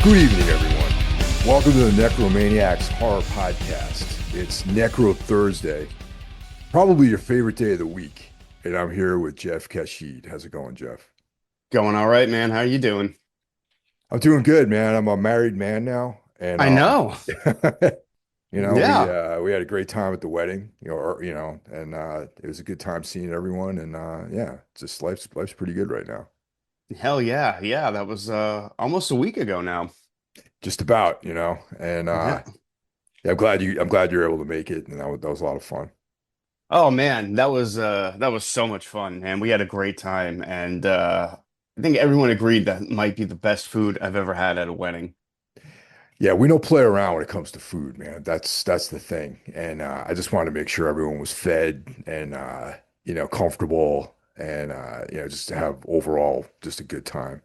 Good evening, everyone. Welcome to the Necromaniacs Horror Podcast. It's Necro Thursday, probably your favorite day of the week. And I'm here with Jeff Kashid. How's it going, Jeff? Going all right, man. How you doing? I'm doing good, man. I'm a married man now, and I know. we Yeah. we had a great time at the wedding, and it was a good time seeing everyone, and yeah, just life's pretty good right now. Hell yeah. Yeah, that was almost a week ago now. Just about, and Yeah. yeah, I'm glad you're able to make it, and that was a lot of fun. Oh man, that was so much fun, and we had a great time and I think everyone agreed that might be the best food I've ever had at a wedding. Yeah, we don't play around when it comes to food, man. That's the thing. And I just wanted to make sure everyone was fed and comfortable and just to have overall just a good time.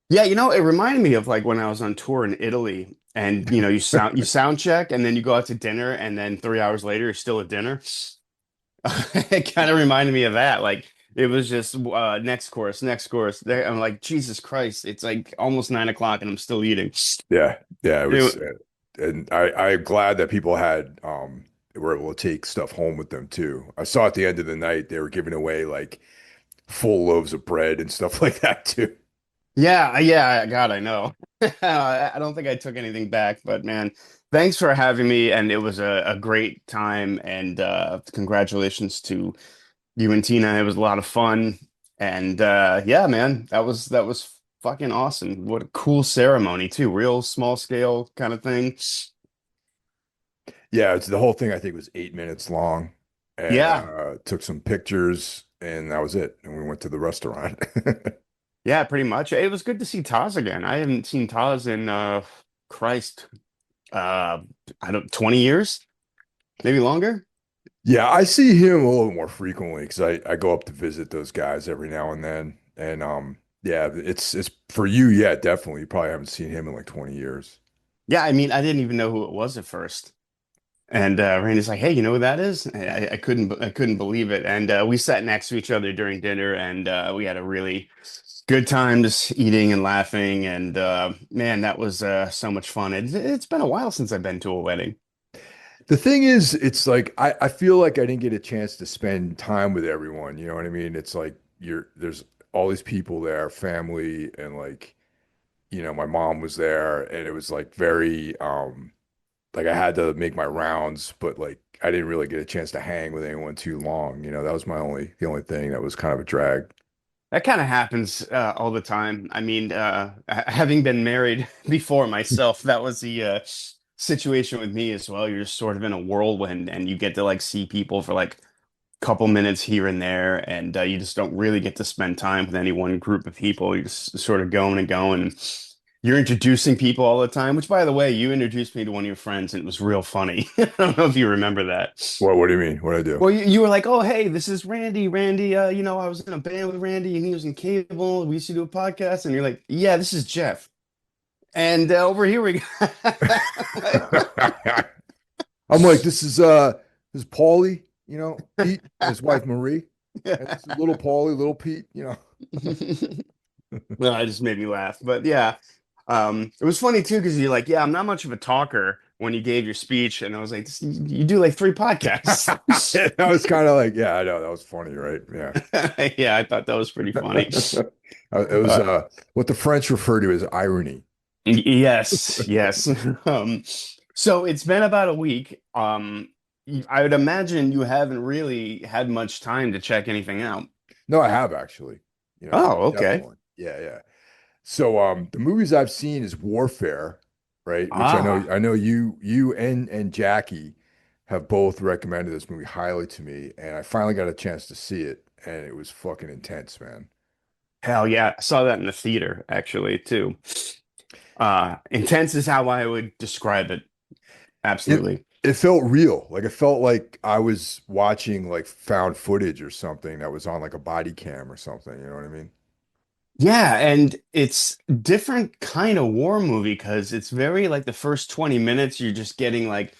Yeah, it reminded me of like when I was on tour in Italy and you sound check and then you go out to dinner and then 3 hours later you're still at dinner. It kind of reminded me of that. Like it was just next course, next course. There, I'm like, Jesus Christ, it's like almost 9 o'clock and I'm still eating. Yeah, yeah, it was, It- and I'm glad that people were able to take stuff home with them too. I saw at the end of the night they were giving away like full loaves of bread and stuff like that too. yeah, yeah, God, I know. I don't think I took anything back, but man, thanks for having me. And it was a great time. And congratulations to you and Tina. It was a lot of fun. And yeah, man, that was fucking awesome. What a cool ceremony too. Real small scale kind of thing. Yeah, it's the whole thing. I think was 8 minutes long, and Yeah. took some pictures, and that was it. And we went to the restaurant. Yeah, pretty much. It was good to see Taz again. I haven't seen Taz in Christ, uh I don't 20 years, maybe longer. Yeah, I see him a little more frequently because I go up to visit those guys every now and then, and yeah, it's for you. Yeah, definitely. You probably haven't seen him in like 20 years. Yeah, I mean, I didn't even know who it was at first. And Randy's like, "Hey, you know who that is?" I couldn't believe it. And we sat next to each other during dinner and we had a really good time just eating and laughing and man, that was so much fun. It's been a while since I've been to a wedding. The thing is, it's like I feel like I didn't get a chance to spend time with everyone. You know what I mean? It's like there's all these people there, family, and like my mom was there, and it was like very like I had to make my rounds, but like I didn't really get a chance to hang with anyone too long. That was the only thing that was kind of a drag. That kind of happens all the time. I mean, having been married before myself, that was the situation with me as well. You're just sort of in a whirlwind, and you get to like see people for like a couple minutes here and there, and you just don't really get to spend time with any one group of people. You're just sort of going and going. You're introducing people all the time, which, by the way, you introduced me to one of your friends, and it was real funny. I don't know if you remember that. What do you mean? What did I do? Well, you were like, "Oh, hey, this is Randy. Randy, I was in a band with Randy, and he was in cable. We used to do a podcast." And you're like, "Yeah, this is Jeff." And over here we go. I'm like, this is Paulie, Pete and his wife Marie, and this is little Paulie, little Pete. Well, it just made me laugh. But yeah, it was funny too because you're like, "Yeah, I'm not much of a talker." When you gave your speech, and I was like, "You do like three podcasts." I was kind of like, yeah, I know that was funny, right? Yeah. Yeah, I thought that was pretty funny. It was Uh, what the French refer to as irony. Yes, yes. Um, so it's been about a week. I would imagine you haven't really had much time to check anything out. No, I have actually. Oh, okay. Definitely. Yeah, yeah. So the movies I've seen is Warfare, right? Which Ah, I know you and Jackie have both recommended this movie highly to me, and I finally got a chance to see it, and it was fucking intense, man. hell yeah. I saw that in the theater actually too. Intense is how I would describe it. It Absolutely. it felt real. Like it felt like I was watching like found footage or something that was on like a body cam or something, you know what I mean? Yeah, and it's different kind of war movie because it's very like the first 20 minutes you're just getting like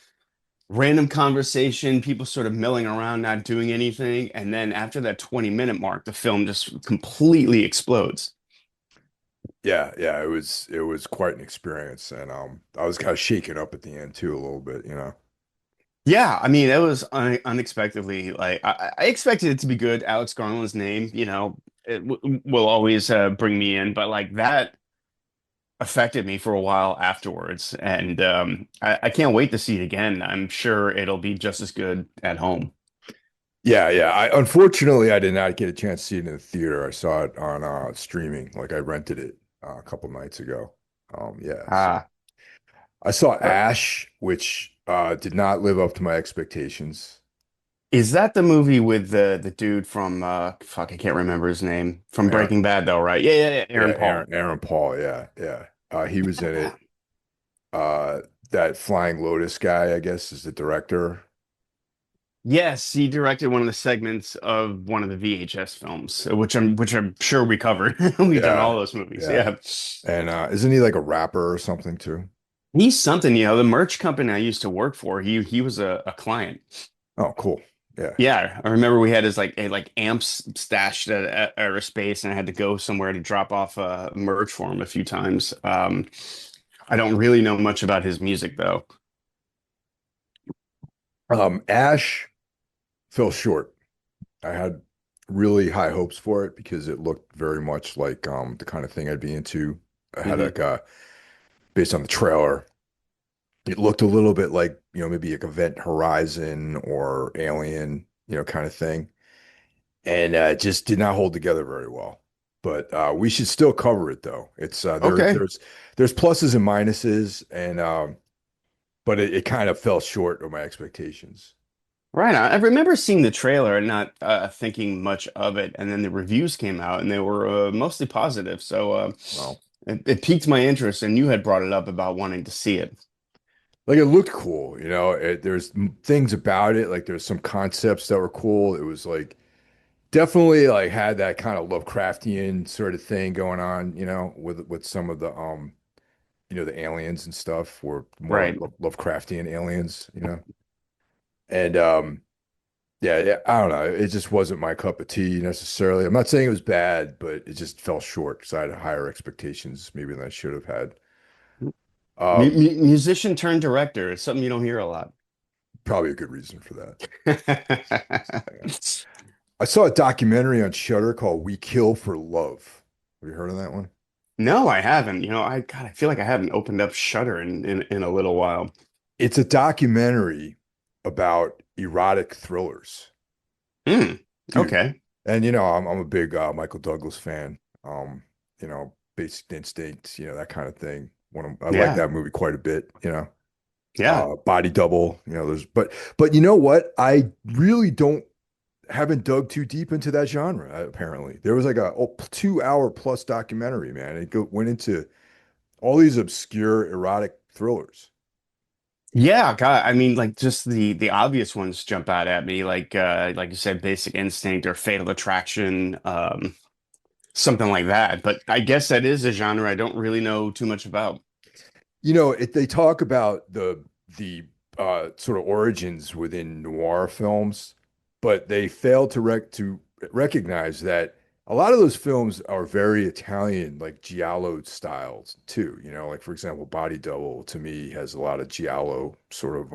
random conversation, people sort of milling around, not doing anything. And then after that 20-minute mark, the film just completely explodes. Yeah, it was quite an experience, and I was kind of shaken up at the end too a little bit, you know. Yeah, I mean, it was unexpectedly like I expected it to be good. Alex Garland's name, it w will always bring me in, but like that affected me for a while afterwards, and I can't wait to see it again. I'm sure it'll be just as good at home. Yeah. I unfortunately I did not get a chance to see it in the theater. I saw it on streaming. Like I rented it a couple nights ago. Yeah, so Ah, I saw uh, Ash, which did not live up to my expectations. is that the movie with the dude from fuck, I can't remember his name from Aaron, Breaking Bad though, right? Yeah, yeah, Aaron Paul. Aaron Paul. Yeah. He was in it. Uh, that Flying Lotus guy, I guess, is the director. Yes, he directed one of the segments of one of the VHS films, which I'm sure we covered. We've done all Yeah, those movies. yeah. Yeah. And isn't he like a rapper or something too? He's something, the merch company I used to work for, he was a client. Oh, cool. Yeah. Yeah, I remember we had his like amps stashed at our space, and I had to go somewhere to drop off merch for him a few times. I don't really know much about his music though. Ash fell short. I had really high hopes for it because it looked very much like the kind of thing I'd be into. I had Hmm. like based on the trailer, it looked a little bit like, maybe like Event Horizon or Alien, kind of thing. And it just did not hold together very well. But we should still cover it though. It's Okay. there's pluses and minuses, and but it kind of fell short of my expectations. Right on. I remember seeing the trailer and not thinking much of it, and then the reviews came out and they were mostly positive. So Well, it piqued my interest, and you had brought it up about wanting to see it. like it looked cool, there's things about it, like there's some concepts that were cool. It was like definitely like had that kind of Lovecraftian sort of thing going on, with some of the the aliens and stuff were more like Right. Lovecraftian aliens, and yeah, I don't know. It just wasn't my cup of tea necessarily. I'm not saying it was bad, but it just fell short because I had higher expectations maybe than I should have had. Um, Musician turned director. It's something you don't hear a lot. Probably a good reason for that. Yeah. I saw a documentary on Shudder called "We Kill for Love." Have you heard of that one? No, I haven't. I feel like I haven't opened up Shudder in a little while. It's a documentary about erotic thrillers, Hmm. dude. Okay. And I'm a big Michael Douglas fan. Basic Instinct, that kind of thing. I like Yeah. that movie quite a bit. Yeah. Body Double. But you know what? I really don't haven't dug too deep into that genre. Apparently, there was like a 2 hour plus documentary. Man, went into all these obscure erotic thrillers. Yeah, God, I mean, like just the obvious ones jump out at me, like you said, Basic Instinct or Fatal Attraction, something like that. But I guess that is a genre I don't really know too much about. They talk about the sort of origins within noir films, but they fail to recognize that a lot of those films are very Italian, like giallo styles too. Like for example, Body Double to me has a lot of giallo sort of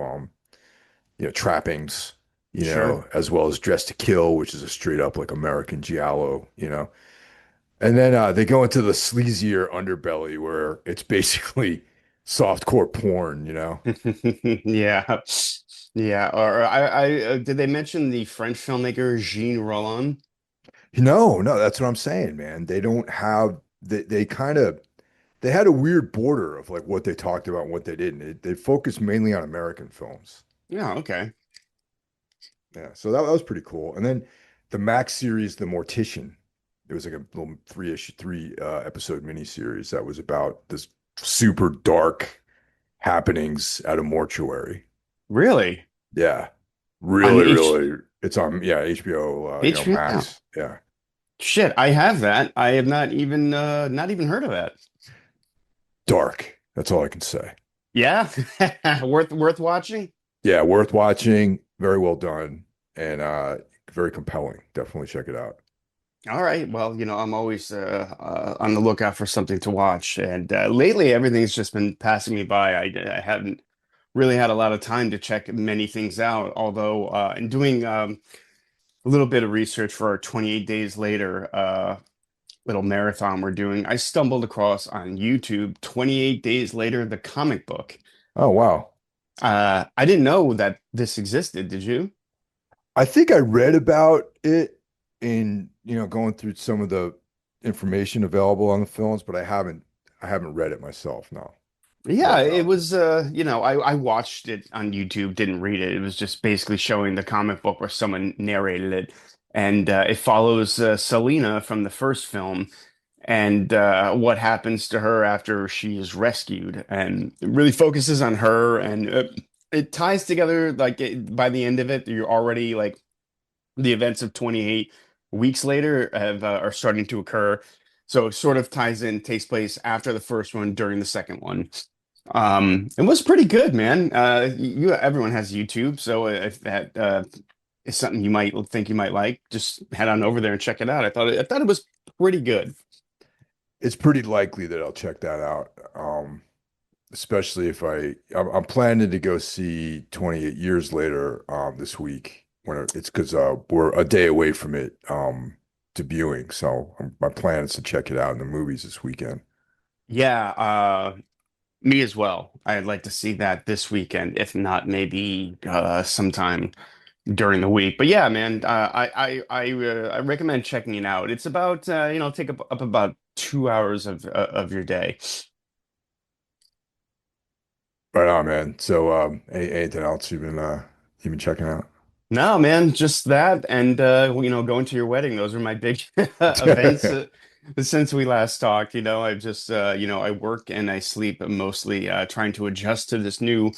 trappings, Sure. as well as Dress to Kill, which is a straight up like American giallo. And then they go into the sleazier underbelly where it's basically softcore porn. Yeah. Yeah. Or did they mention the French filmmaker Jean Rollin? No, that's what I'm saying, man. They don't have they kind of they had a weird border of like what they talked about and what they didn't. They focused mainly on American films. Yeah, okay. Yeah, so that was pretty cool. And then the Max series, The Mortician. It was like a little three episode miniseries that was about this super dark happenings at a mortuary. Really? Yeah. On Really, really. It's on, yeah, HBO, HBO? Max. Yeah. Shit, I have that. I have not even heard of that. Dark. That's all I can say. Yeah. Worth watching? Yeah, worth watching. Very well done and very compelling. Definitely check it out. All right. Well, I'm always on the lookout for something to watch. And lately, everything's just been passing me by. I haven't really had a lot of time to check many things out. Although, in doing a little bit of research for our 28 Days Later little marathon we're doing, I stumbled across on YouTube 28 Days Later, the comic book. Oh, wow. I didn't know that this existed. Did you? I think I read about it in, going through some of the information available on the films, but I haven't read it myself, no. What Yeah, it about it? was I watched it on YouTube, didn't read it. It was just basically showing the comic book where someone narrated it. And it follows Selena from the first film and what happens to her after she is rescued. And it really focuses on her and it ties together by the end of it, you're already like the events of 28 weeks later have are starting to occur. So it sort of ties in, takes place after the first one, during the second one. It was pretty good, man. Everyone has YouTube, so if that is something you might think you might like, just head on over there and check it out. I thought it was pretty good. It's pretty likely that I'll check that out. Especially if I'm planning to go see 28 Years Later this week when it's because we're a day away from it debuting. So my plan is to check it out in the movies this weekend. Yeah, me as well. I'd like to see that this weekend, if not maybe sometime during the week. But yeah, man, I recommend checking it out. It's about take up about 2 hours of your day. Right on, man. So anything else you've been checking out? No, man, just that and going to your wedding. Those are my big events since we last talked. I just I work and I sleep mostly trying to adjust to this new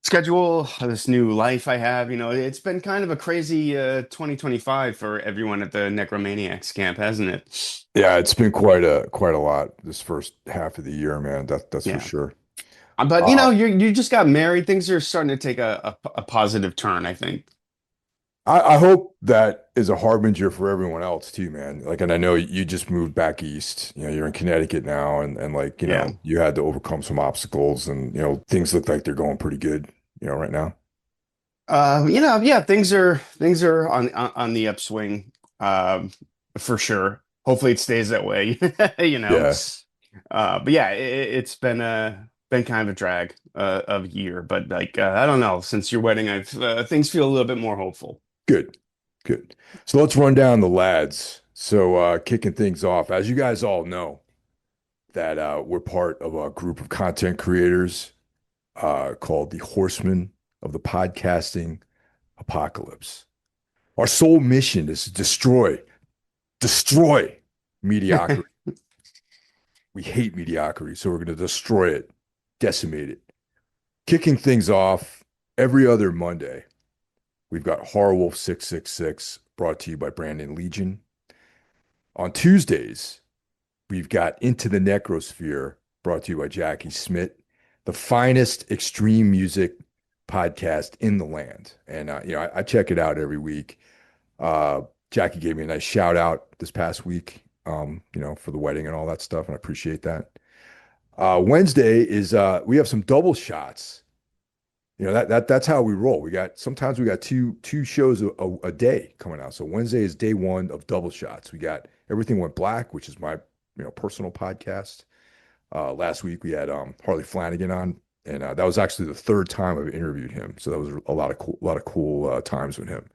schedule, this new life I have. It's been kind of a crazy 2025 for everyone at the Necromaniacs camp, hasn't it? Yeah, it's been quite a lot this first half of the year, man. That's for Yeah. sure. But Uh, you just got married. Things are starting to take a positive turn, I think. I hope that is a harbinger for everyone else too, man. Like, and I know you just moved back east. You're in Connecticut now, and like, Yeah. you had to overcome some obstacles, and things look like they're going pretty good, right now. Yeah, things are on the upswing, for sure. Hopefully it stays that way, you know. Yeah, But yeah, it's been kind of a drag of a year, but like I don't know, since your wedding, I've things feel a little bit more hopeful. good, good. So let's run down the lads. So kicking things off, as you guys all know, that we're part of a group of content creators called the Horsemen of the Podcasting Apocalypse. Our sole mission is to destroy mediocrity. We hate mediocrity, so we're going to destroy it, decimate it. Kicking things off every other Monday, we've got Horror Wolf 666 brought to you by Brandon Legion. On Tuesdays, we've got Into the Necrosphere brought to you by Jackie Smith, the finest extreme music podcast in the land. And, I check it out every week. Jackie gave me a nice shout out this past week, for the wedding and all that stuff, and I appreciate that. Wednesday is we have some double shots. That's how we roll. Sometimes we got two shows a day coming out. So Wednesday is day one of double shots. We got Everything Went Black, which is my personal podcast. Last week we had Harley Flanagan on, and that was actually the third time I've interviewed him. So that was a lot of cool times with him.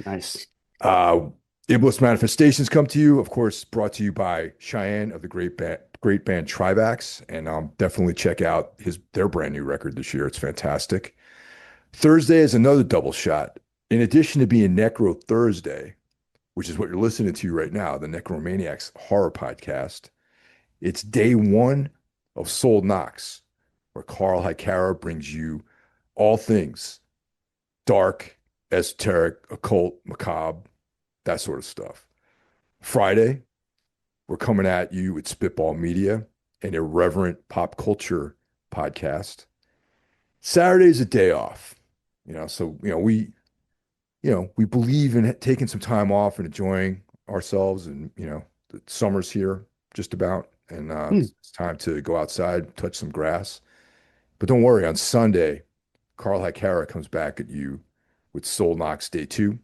Nice. Uh, Iblis Manifestations come to you, of course, brought to you by Cheyenne of the great band Trivax, and definitely check out their brand new record this year. It's fantastic. Thursday is another double shot. In addition to being Necro Thursday, which is what you're listening to right now, the Necromaniacs horror podcast, it's day one of Soul Knox, where Carl Hikara brings you all things dark, esoteric, occult, macabre, that sort of stuff. Friday, we're coming at you with Spitball Media, an irreverent pop culture podcast. Saturday's a day off, so we believe in taking some time off and enjoying ourselves, and the summer's here just about, and Hmm. it's time to go outside, touch some grass. But don't worry, on Sunday, Carl Hakara comes back at you with Soul Knocks Day 2.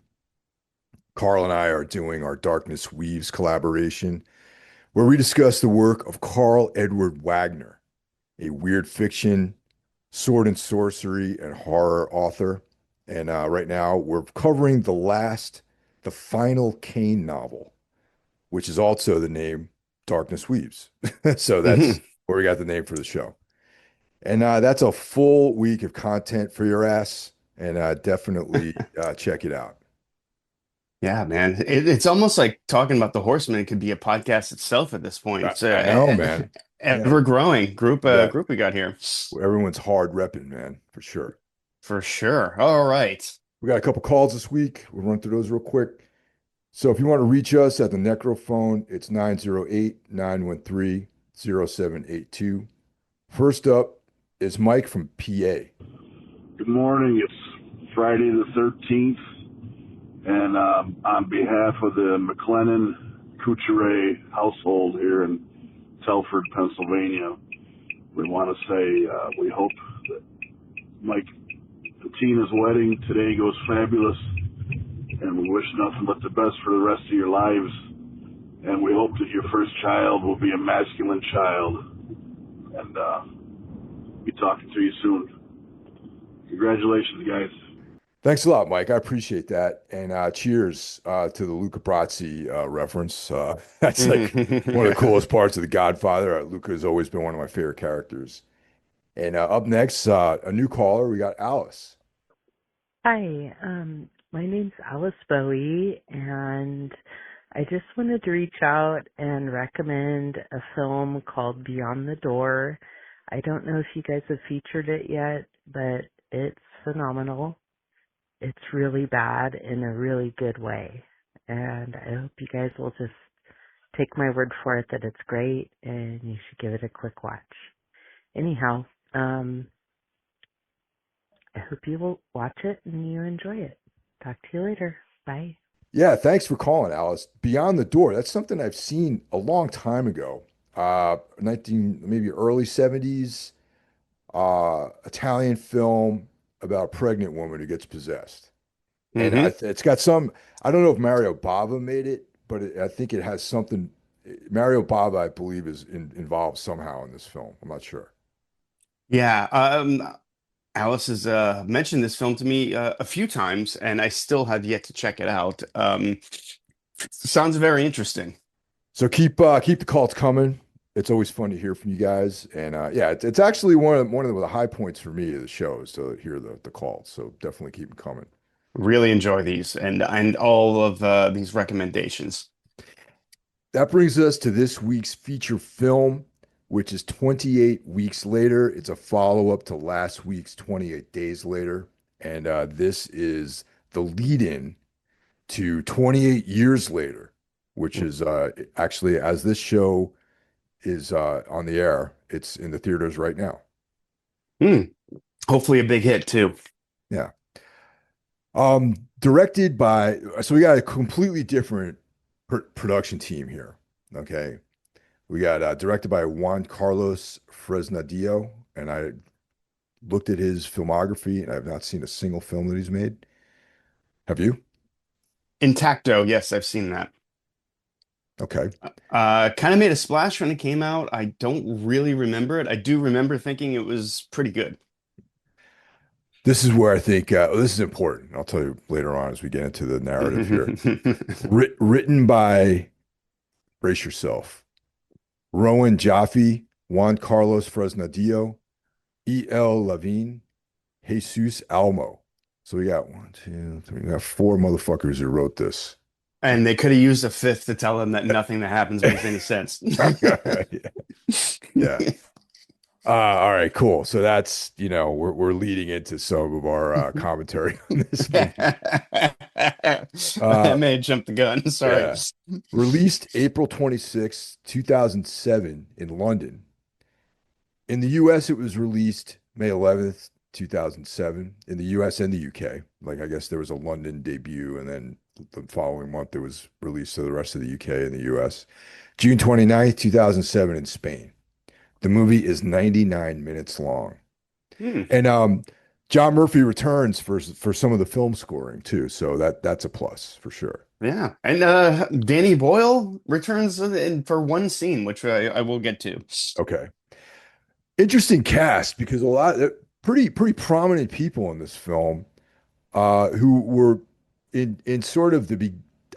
Carl and I are doing our Darkness Weaves collaboration, where we discuss the work of Carl Edward Wagner, a weird fiction, sword and sorcery, and horror author. And right now, we're covering the final Kane novel, which is also the name Darkness Weaves. So that's Hmm. where we got the name for the show. And that's a full week of content for your ass. And definitely check it out. Yeah, man. It's almost like talking about the Horsemen could be a podcast itself at this point. I, It's I know, man. Yeah, ever growing we got group we got here. everyone's hard repping, man, for sure. For sure. All right. We got a couple calls this week. We'll run through those real quick. So if you want to reach us at the Necro phone, it's 908-913-0782. First up is Mike from PA. Good morning. It's Friday the 13th, and on behalf of the McLennan Couture household here in Telford, Pennsylvania, we want to say we hope that Mike and Tina's wedding today goes fabulous, and we wish nothing but the best for the rest of your lives. And we hope that your first child will be a masculine child, and be talking to you soon. Congratulations, guys. Thanks a lot, Mike. I appreciate that. And cheers to the Luca Brasi reference. That's like one of the coolest parts of The Godfather. Luca has always been one of my favorite characters. And up next, a new caller. We got Alice. Hi, my name's Alice Bowie, and I just wanted to reach out and recommend a film called Beyond the Door. I don't know if you guys have featured it yet, but it's phenomenal. It's really bad in a really good way, and I hope you guys will just take my word for it that it's great, and you should give it a quick watch. Anyhow, I hope you will watch it and you enjoy it. Talk to you later. Bye. Yeah, thanks for calling, Alice. Beyond the Door. That's something I've seen a long time ago. 19, maybe early 70s, Italian film about a pregnant woman who gets possessed. And Hmm. it's got some, I don't know if Mario Bava made it, but I think it has something. Mario Bava, I believe, is involved somehow in this film. I'm not sure. Yeah. Alice has mentioned this film to me a few times, and I still have yet to check it out. Sounds very interesting. So keep the calls coming. It's always fun to hear from you guys. And yeah, it's actually one of the high points for me of the show is to hear the calls. So definitely keep them coming. Really enjoy these and all of these recommendations. That brings us to this week's feature film, which is 28 Weeks Later. It's a follow-up to last week's 28 Days Later. And this is the lead-in to 28 Years Later, which is actually, as this show is on the air, it's in the theaters right now. Hmm. Hopefully a big hit too. Yeah. Directed by, so we got a completely different production team here. Okay. We got directed by Juan Carlos Fresnadillo, and I looked at his filmography, and I've not seen a single film that he's made. Have you? Intacto, yes, I've seen that. Okay. Kind of made a splash when it came out. I don't really remember it. I do remember thinking it was pretty good. This is where I think this is important. I'll tell you later on as we get into the narrative here. Written by, brace yourself, Rowan Jaffe, Juan Carlos Fresnadillo, E.L. Levine, Jesus Almo. So we got one, two, three, we got four motherfuckers who wrote this. And they could have used a fifth to tell them that nothing that happens makes any sense. Yeah. All right, cool. So that's, we're leading into some of our commentary on this movie. I Uh, may have jumped the gun. Sorry. yeah. Released April 26, 2007 in London. In the US, it was released May 11th, 2007 in the US and the UK. Like, I guess there was a London debut and then the following month, it was released to the rest of the UK and the US. June 29th, 2007 in Spain. The movie is 99 minutes long. Hmm. And John Murphy returns for some of the film scoring too, so that's a plus for sure. Yeah. And Danny Boyle returns for one scene, which I will get to. Okay. Interesting cast because a lot pretty prominent people in this film who were in sort of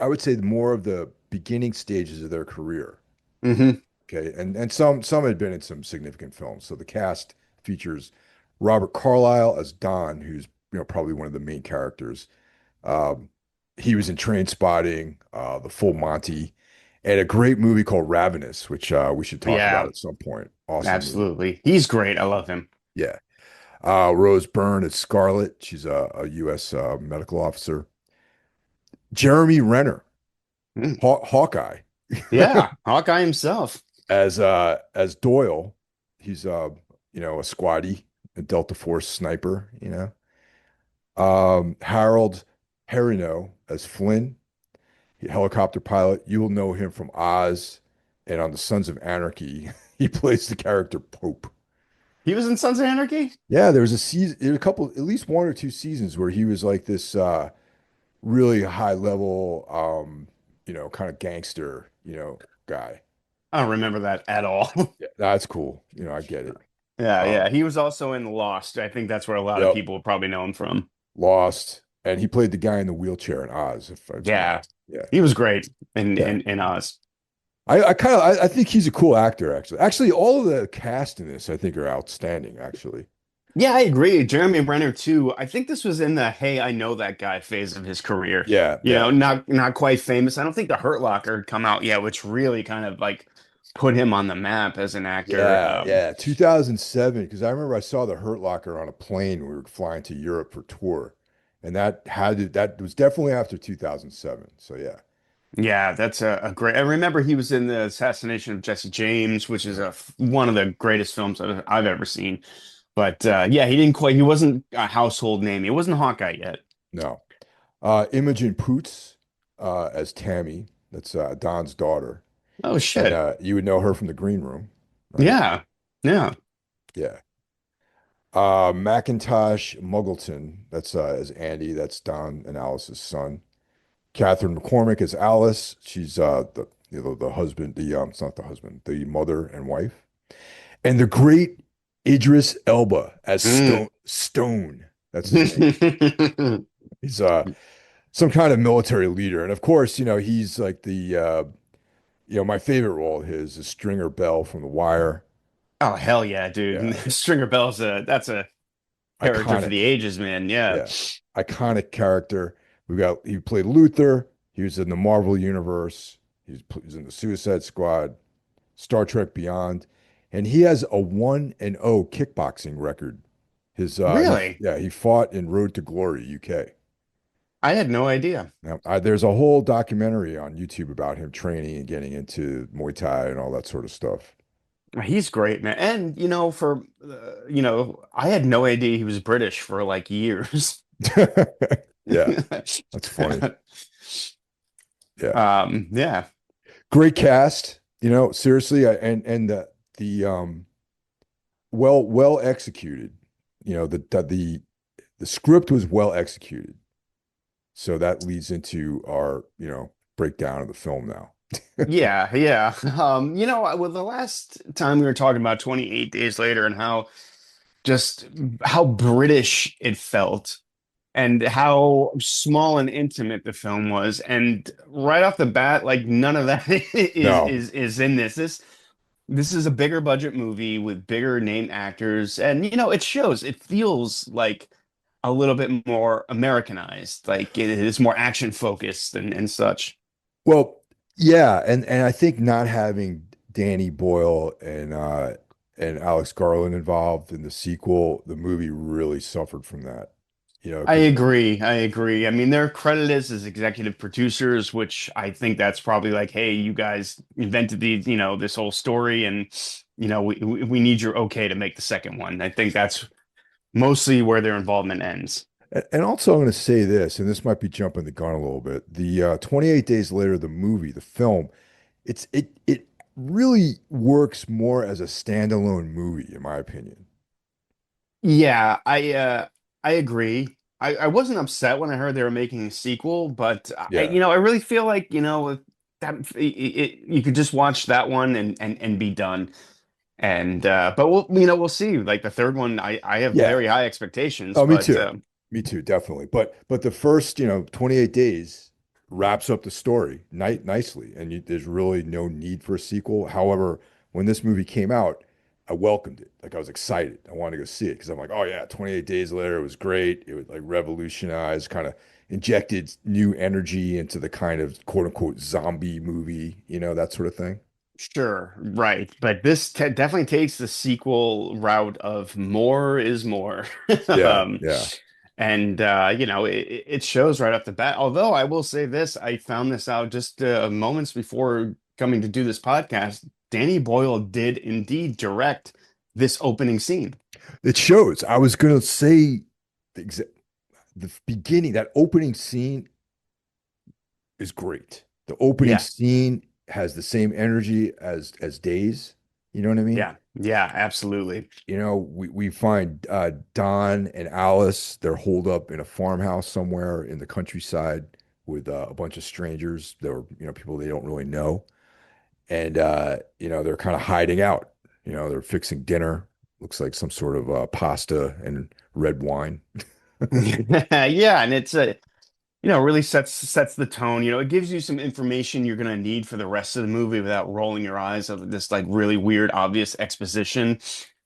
I would say more of the beginning stages of their career. Hmm. Okay, and some had been in some significant films. So the cast features Robert Carlyle as Don, who's probably one of the main characters. Um, he was in Train Spotting, The Full Monty, and a great movie called Ravenous, which we should talk about Yeah, at some point. Awesome movie. absolutely. He's great. I love him. Yeah. Rose Byrne as Scarlett. She's a U.S. Medical officer. Jeremy Renner, Mm. Hawkeye, Yeah, Hawkeye himself. as Doyle. He's a squatty, a Delta Force sniper. Harold Perrineau as Flynn, helicopter pilot. You will know him from Oz and on the Sons of Anarchy. He plays the character Pope. He was in Sons of Anarchy? Yeah, there was a season, there were a couple, at least one or two seasons where he was like this really high level, kind of gangster, guy. I don't remember that at all. Yeah, that's cool. I get it. Yeah, Um, yeah. He was also in Lost. I think that's where a lot of yep, people would probably know him from. Lost, and he played the guy in the wheelchair in Oz. Yeah. Yeah, He was great in yeah. in Oz. I think he's a cool actor, actually. Actually, all of the cast in this, I think, are outstanding, actually. Yeah, I agree. Jeremy Renner too. I think this was in the "Hey, I know that guy" phase of his career. Yeah, You yeah, know, not quite famous. I don't think The Hurt Locker had come out yet, which really kind of like put him on the map as an actor. yeah. 2007, because I remember I saw the Hurt Locker on a plane when we were flying to Europe for tour, and that was definitely after 2007. So yeah, Yeah, that's a great. I remember he was in the Assassination of Jesse James, which is one of the greatest films I've ever seen. But yeah, he didn't quite. He wasn't a household name. He wasn't Hawkeye yet. no. Imogen Poots as Tammy. That's Don's daughter, Oh and shit. you would know her from the Green Room, right? Yeah, yeah. Yeah. Macintosh Muggleton, that's as Andy, that's Don and Alice's son. Catherine McCormick as Alice. She's the husband, it's not the husband, the mother and wife. And the great Idris Elba as Mm. Stone. That's his name. He's some kind of military leader. And of course, he's like the my favorite role of his is Stringer Bell from The Wire. Oh hell yeah, dude. Yeah. Stringer Bell's that's a character for Iconic. the ages, man. Yeah. Yeah. Iconic character. He played Luther. He was in the Marvel Universe. He was in the Suicide Squad, Star Trek Beyond, and he has a 1-0 kickboxing record. Really? He fought in Road to Glory, UK. I had no idea. Now, there's a whole documentary on YouTube about him training and getting into Muay Thai and all that sort of stuff. He's great, man. And I had no idea he was British for like years. Yeah, that's funny. Yeah, Yeah. great cast. Seriously, and the well executed. The script was well executed. So that leads into our, breakdown of the film now. Yeah, yeah. Well, the last time we were talking about 28 Days Later and just how British it felt and how small and intimate the film was. And right off the bat, like none of that No. is in this. This is a bigger budget movie with bigger name actors, and it shows. It feels like a little bit more Americanized, like it is more action focused and such. Well, yeah, and I think not having Danny Boyle and Alex Garland involved in the sequel, the movie really suffered from that. I Because agree. I agree. I mean, they're credited as executive producers, which I think that's probably like, hey, you guys invented this whole story, and we need your okay to make the second one. I think that's mostly where their involvement ends. And also, I'm going to say this, and this might be jumping the gun a little bit. The 28 Days Later, the movie, the film, it really works more as a standalone movie, in my opinion. Yeah, I agree. I wasn't upset when I heard they were making a sequel, but Yeah. I really feel like, that you could just watch that one and be done. And but we'll see. Like the third one, I have Yeah. very high expectations, Oh, me but too. Me too, definitely. But the first, 28 days wraps up the story nicely, and there's really no need for a sequel. However, when this movie came out, I welcomed it. Like I was excited. I wanted to go see it because I'm like, oh yeah, 28 days later, it was great. It was like revolutionized, kind of injected new energy into the kind of quote unquote zombie movie, that sort of thing. sure, right. But this te definitely takes the sequel route of more is more. Yeah, Um, yeah. and it shows right off the bat. Although I will say this, I found this out just moments before coming to do this podcast. Danny Boyle did indeed direct this opening scene. It shows. I was gonna say the, the beginning, that opening scene is great. The opening Yeah, scene has the same energy as Days. You know what I mean? yeah, absolutely. We find Don and Alice. They're holed up in a farmhouse somewhere in the countryside with a bunch of strangers. They're people they don't really know, and they're kind of hiding out. They're fixing dinner. Looks like some sort of pasta and red wine. Yeah, and it's a really sets the tone. It gives you some information you're gonna need for the rest of the movie without rolling your eyes of this like really weird, obvious exposition.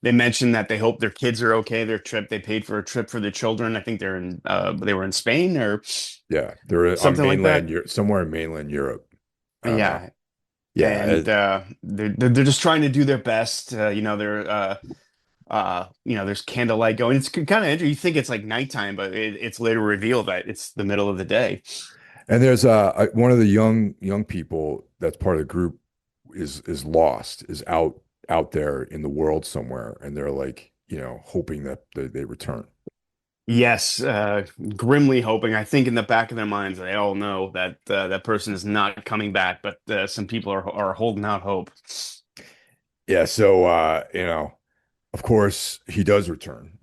They mentioned that they hope their kids are okay. Their trip, they paid for a trip for the children. I think they were in Spain or Yeah, they're on something like that. mainland Europe, somewhere in mainland Europe. Uh, Yeah, yeah, and they're just trying to do their best. They're there's candlelight going. It's kind of interesting. You think it's like nighttime, but it's later revealed that it's the middle of the day. and there's one of the young people that's part of the group is lost, is out there in the world somewhere, and they're like, hoping that they return. Yes, grimly hoping. I think in the back of their minds, they all know that that person is not coming back, but some people are holding out hope. Yeah, so of course he does return.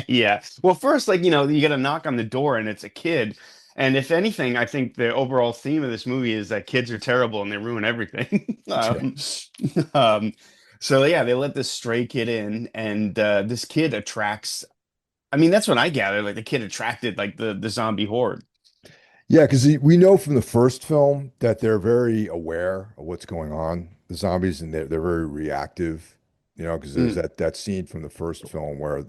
Yeah. Well, first, like, you get a knock on the door and it's a kid. And if anything, I think the overall theme of this movie is that kids are terrible and they ruin everything. Yeah. Um, so yeah, they let this stray kid in, and this kid attracts. I mean, that's what I gather. Like the kid attracted like the zombie horde. Yeah, because we know from the first film that they're very aware of what's going on, the zombies, and they're very reactive. Because there's Mm, that scene from the first film where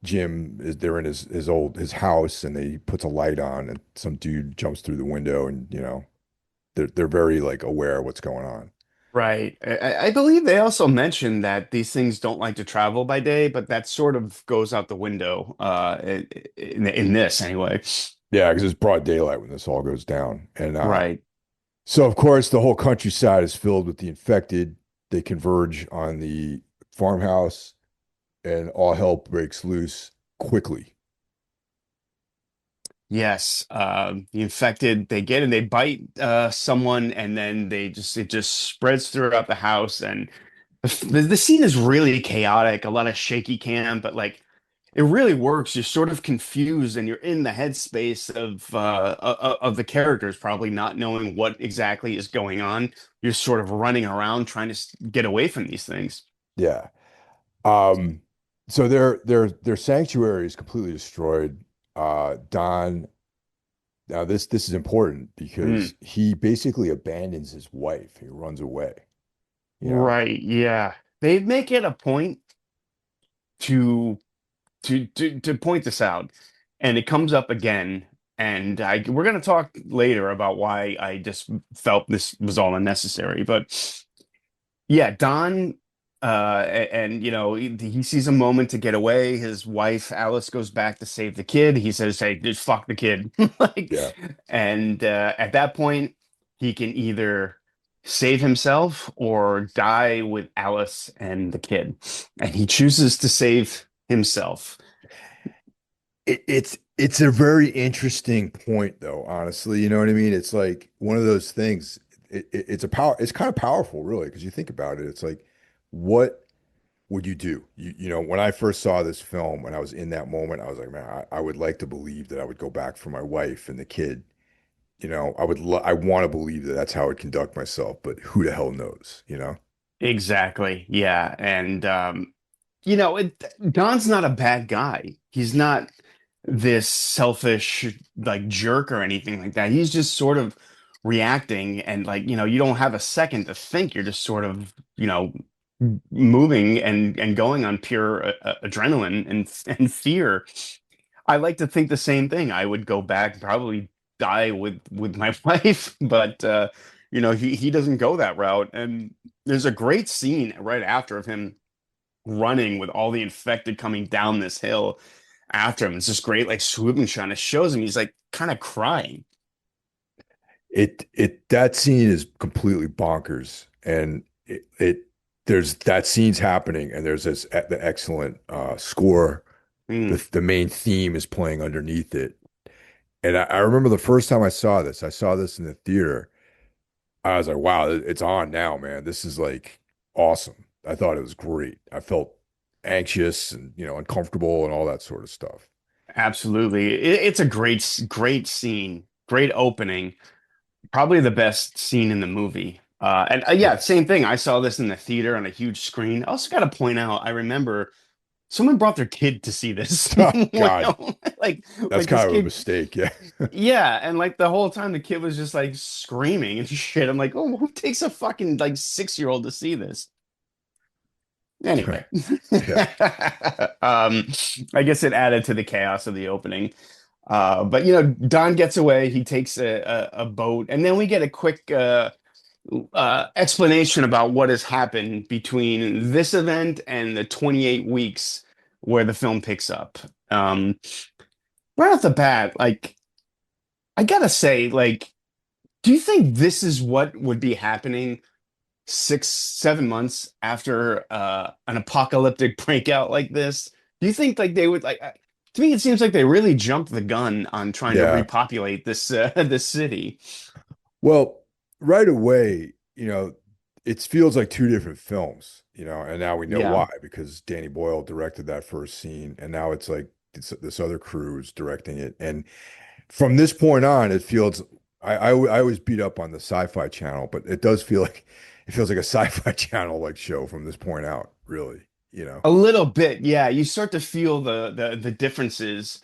Jim is they're in his house and he puts a light on and some dude jumps through the window and they're very like aware of what's going on. right. I believe they also mentioned that these things don't like to travel by day, but that sort of goes out the window in this anyway. Yeah, because it's broad daylight when this all goes down. And Right. so of course the whole countryside is filled with the infected. They converge on the farmhouse and all hell breaks loose quickly. Yes, the infected they get and they bite someone, and then it just spreads throughout the house, and the scene is really chaotic, a lot of shaky cam, but like it really works. You're sort of confused, and you're in the headspace of the characters, probably not knowing what exactly is going on. You're sort of running around trying to get away from these things. Yeah. Um, so their sanctuary is completely destroyed. Don, now this is important Mm, because he basically abandons his wife. He runs away, you know. right, yeah. They make it a point to to point this out, and it comes up again. And we're going to talk later about why I just felt this was all unnecessary. But yeah, Don, and he sees a moment to get away. His wife Alice goes back to save the kid. He says, "Hey, just fuck the kid," like, Yeah. and at that point, he can either save himself or die with Alice and the kid, and he chooses to save. himself. It's a very interesting point though, honestly. You know what I mean? It's like one of those things. It's kind of powerful, really, because you think about it. It's like, what would you do? When I first saw this film, when I was in that moment, I was like, man, I would like to believe that I would go back for my wife and the kid. I want to believe that that's how I would conduct myself, but who the hell knows, you know? Exactly. Yeah. And Don's not a bad guy. He's not this selfish like jerk or anything like that. He's just sort of reacting and like, you don't have a second to think. You're just sort of, moving and going on pure adrenaline and fear. I like to think the same thing. I would go back, probably die with my wife, but he doesn't go that route. And there's a great scene right after of him running with all the infected coming down this hill after him. It's this great like swooping shot. It shows him he's like kind of crying. That scene is completely bonkers, and there's that scene's happening, and there's the excellent score. Mm, The main theme is playing underneath it, and I remember the first time I saw this. I saw this in the theater. I was like, wow, it's on now, man. This is like awesome. I thought it was great. I felt anxious and uncomfortable and all that sort of stuff. absolutely. It's a great scene, great opening. Probably the best scene in the movie. And yeah, Yeah. same thing. I saw this in the theater on a huge screen. I also got to point out, I remember someone brought their kid to see this. Oh God, Like, that's like this kind of a kid, mistake. Yeah. yeah, and like the whole time the kid was just like screaming and shit. I'm like, oh, who takes a fucking like 6-year-old to see this? Anyway, Yeah. I guess it added to the chaos of the opening. But Don gets away. He takes a boat, and then we get a quick explanation about what has happened between this event and the 28 weeks where the film picks up. Um, right off the bat, like I gotta say, like, do you think this is what would be happening 6, 7 months after an apocalyptic breakout like this? Do you think like they would like? To me, it seems like they really jumped the gun on trying to Yeah. repopulate this this city. Well, right away, it feels like two different films, and now we know Yeah. why, because Danny Boyle directed that first scene, and now it's like this other crew is directing it. And from this point on, it feels I always beat up on the Sci-Fi Channel, but it feels like a Sci-Fi Channel like show from this point out, really, you know. A little bit, yeah. You start to feel the differences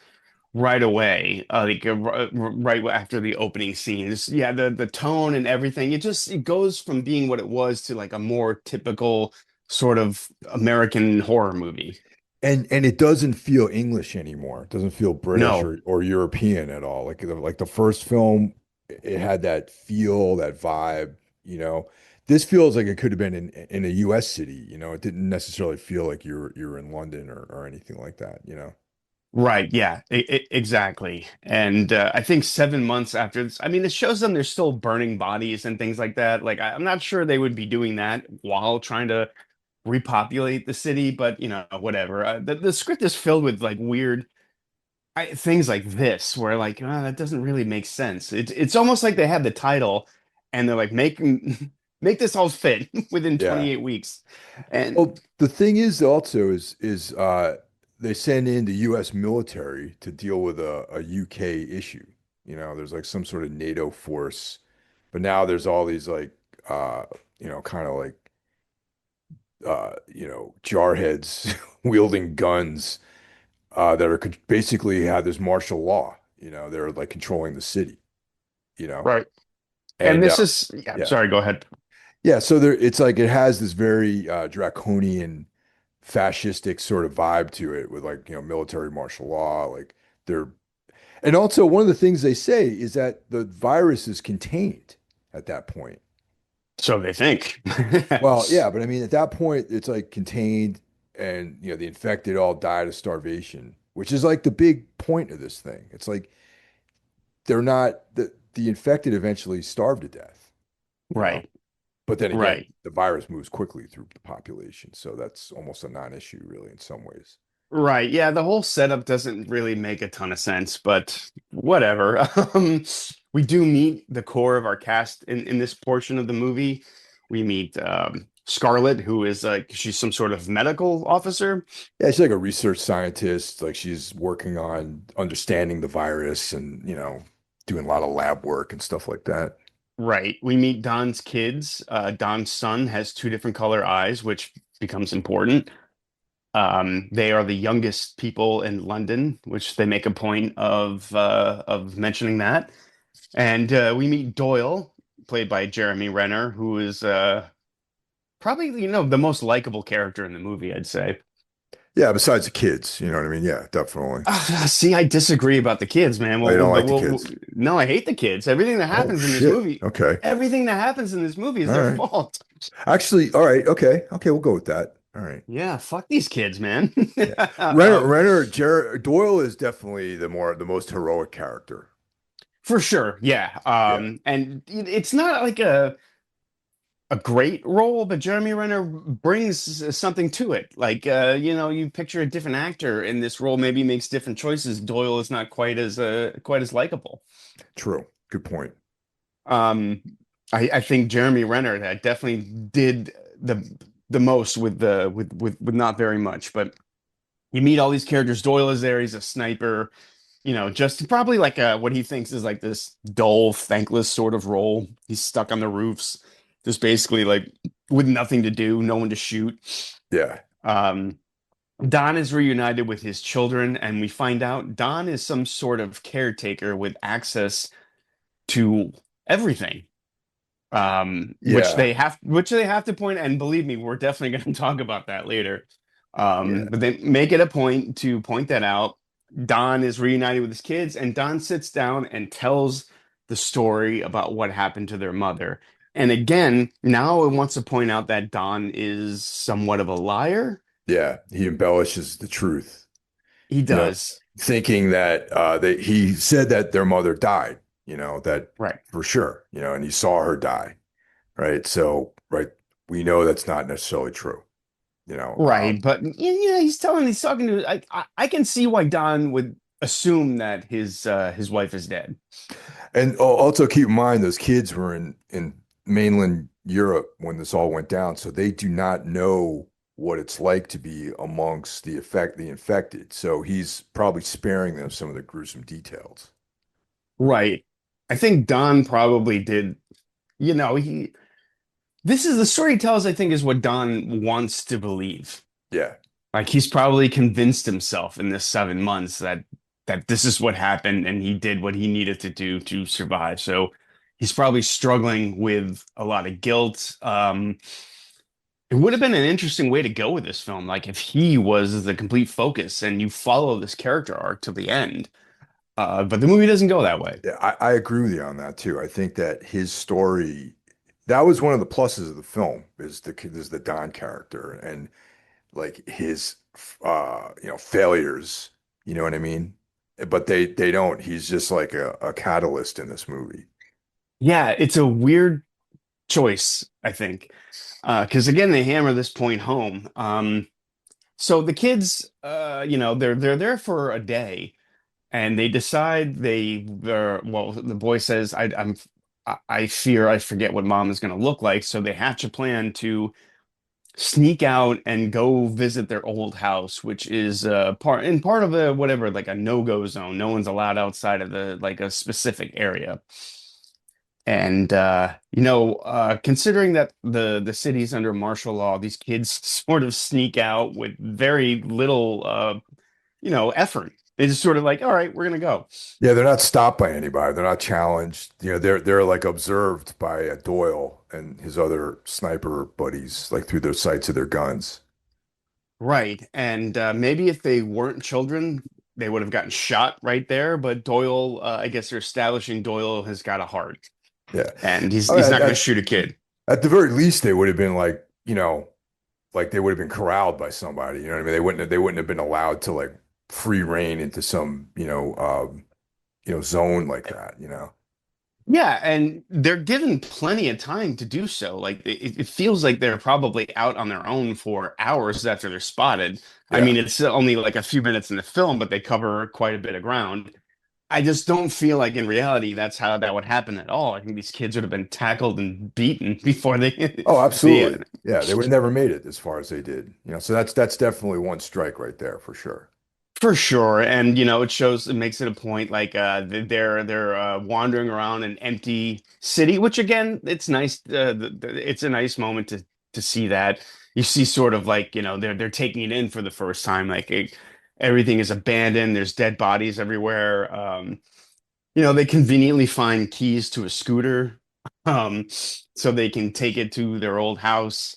right away, right after the opening scene. Yeah, the tone and everything. It goes from being what it was to like a more typical sort of American horror movie. And it doesn't feel English anymore. It doesn't feel British No, or European at all. Like the first film, it had that feel, that vibe, you know. This feels like it could have been in a US city, you know. It didn't necessarily feel like you're in London or anything like that, you know. right, yeah, exactly. And I think 7 months after this, I mean, it shows them they're still burning bodies and things like that. Like I'm not sure they would be doing that while trying to repopulate the city, but whatever. The script is filled with like weird things like this, where like that doesn't really make sense. It's almost like they had the title, and they're like make this all fit within Yeah. 28 weeks, and Well, the thing is also is they send in the US military to deal with a UK issue. There's like some sort of NATO force, but now there's all these like kind of like jarheads wielding guns that are basically have this martial law. They're like controlling the city, you know. right. And And this is yeah. yeah. Sorry, go ahead. Yeah, so it's like it has this very draconian fascistic sort of vibe to it with like, military martial law, like they're and also one of the things they say is that the virus is contained at that point. So they think. Well, yeah, but I mean at that point it's like contained and the infected all died of starvation, which is like the big point of this thing. It's like they're not the infected eventually starve to death, you know. Right, But then again, right. the virus moves quickly through the population, so that's almost a non-issue really in some ways. Right. Yeah, the whole setup doesn't really make a ton of sense, but whatever. We do meet the core of our cast in this portion of the movie. We meet Scarlett, who is like she's some sort of medical officer. Yeah, she's like a research scientist. Like she's working on understanding the virus and, doing a lot of lab work and stuff like that. Right. We meet Don's kids. Don's son has two different color eyes, which becomes important. They are the youngest people in London, which they make a point of mentioning that. And we meet Doyle, played by Jeremy Renner, who is probably, the most likable character in the movie, I'd say. Yeah, besides the kids, you know what I mean? Yeah, definitely. See, I disagree about the kids, man. Oh, you don't like the kids? No, I hate the kids. Everything that Oh happens in this shit. movie, Okay. everything that happens in this movie is All their right. fault. Actually, all right. Okay. Okay, we'll go with that. All right. Yeah, fuck these kids, man. Yeah. Um, Doyle is definitely the most heroic character. for sure, yeah. Yeah, And it's not like a great role, but Jeremy Renner brings something to it. Like, you picture a different actor in this role, maybe makes different choices. Doyle is not quite as likable. true. Good point. Um, I think Jeremy Renner that definitely did the the most with with not very much, but you meet all these characters. Doyle is there. He's a sniper. Just probably like what he thinks is like this dull, thankless sort of role. He's stuck on the roofs, just basically like with nothing to do, no one to shoot. Yeah. Um, Don is reunited with his children, and we find out Don is some sort of caretaker with access to everything. Yeah. Which they have to point, and believe me, we're definitely going to talk about that later. Yeah. But they make it a point to point that out. Don is reunited with his kids, and Don sits down and tells the story about what happened to their mother. And again, now it wants to point out that Don is somewhat of a liar. Yeah. He embellishes the truth, He you know, does. thinking that he said that their mother died, that Right. for sure, and he saw her die, right? So, right, we know that's not necessarily true, you know. Right. But he's talking to I can see why Don would assume that his wife is dead. And also keep in mind those kids were in mainland Europe when this all went down, so they do not know what it's like to be amongst the infected. So he's probably sparing them some of the gruesome details. Right. I think Don probably did, he this is the story he tells, I think, is what Don wants to believe. Yeah, Like he's probably convinced himself in this 7 months that this is what happened and he did what he needed to do to survive. So he's probably struggling with a lot of guilt. It would have been an interesting way to go with this film, like if he was the complete focus and you follow this character arc to the end. But the movie doesn't go that way. yeah, I agree with you on that too. I think that his story, that was one of the pluses of the film, is the Don character and like his failures, you know what I mean? But they don't. He's just like a catalyst in this movie. Yeah, it's a weird choice, I think. Because again, they hammer this point home. So the kids, they're there for a day, and they decide well, the boy says, I fear I forget what mom is going to look like, so they hatch a plan to sneak out and go visit their old house, which is part of a whatever, like a no-go zone. No one's allowed outside of the like a specific area. And considering that the city's under martial law, these kids sort of sneak out with very little effort. They just sort of like, all right, we're gonna go. Yeah, they're not stopped by anybody. They're not challenged. They're like observed by Doyle and his other sniper buddies, like through their sights of their guns. Right. And maybe if they weren't children, they would have gotten shot right there. But Doyle, I guess they're establishing Doyle has got a heart, Yeah. and I he's mean, not going to shoot a kid. at the very least, they would have been like, like they would have been corralled by somebody. You know what I mean? They wouldn't have been allowed to like free reign into some, zone like that. Yeah, and they're given plenty of time to do so. Like it feels like they're probably out on their own for hours after they're spotted. I Yeah. mean, it's only like a few minutes in the film, but they cover quite a bit of ground. I just don't feel like in reality that's how that would happen at all. I think these kids would have been tackled and beaten before they Oh, they absolutely. Yeah, they would have never made it as far as they did. So that's definitely one strike right there for sure. For sure, and it shows it makes it a point like they're wandering around an empty city, which again, it's nice. It's a nice moment to see that. You see sort of like they're taking it in for the first time. Like everything is abandoned. There's dead bodies everywhere. They conveniently find keys to a scooter, so they can take it to their old house.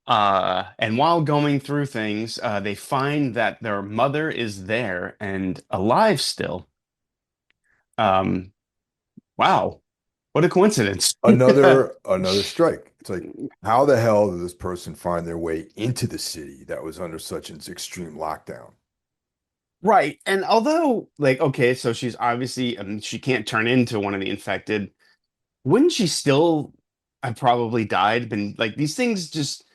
And while going through things, they find that their mother is there and alive still. Um, wow, what a coincidence. Another strike. It's like, how the hell did this person find their way into the city that was under such an extreme lockdown? Right. And although, like, okay, so she's obviously, she can't turn into one of the infected, wouldn't she still have probably died? Been like, these things just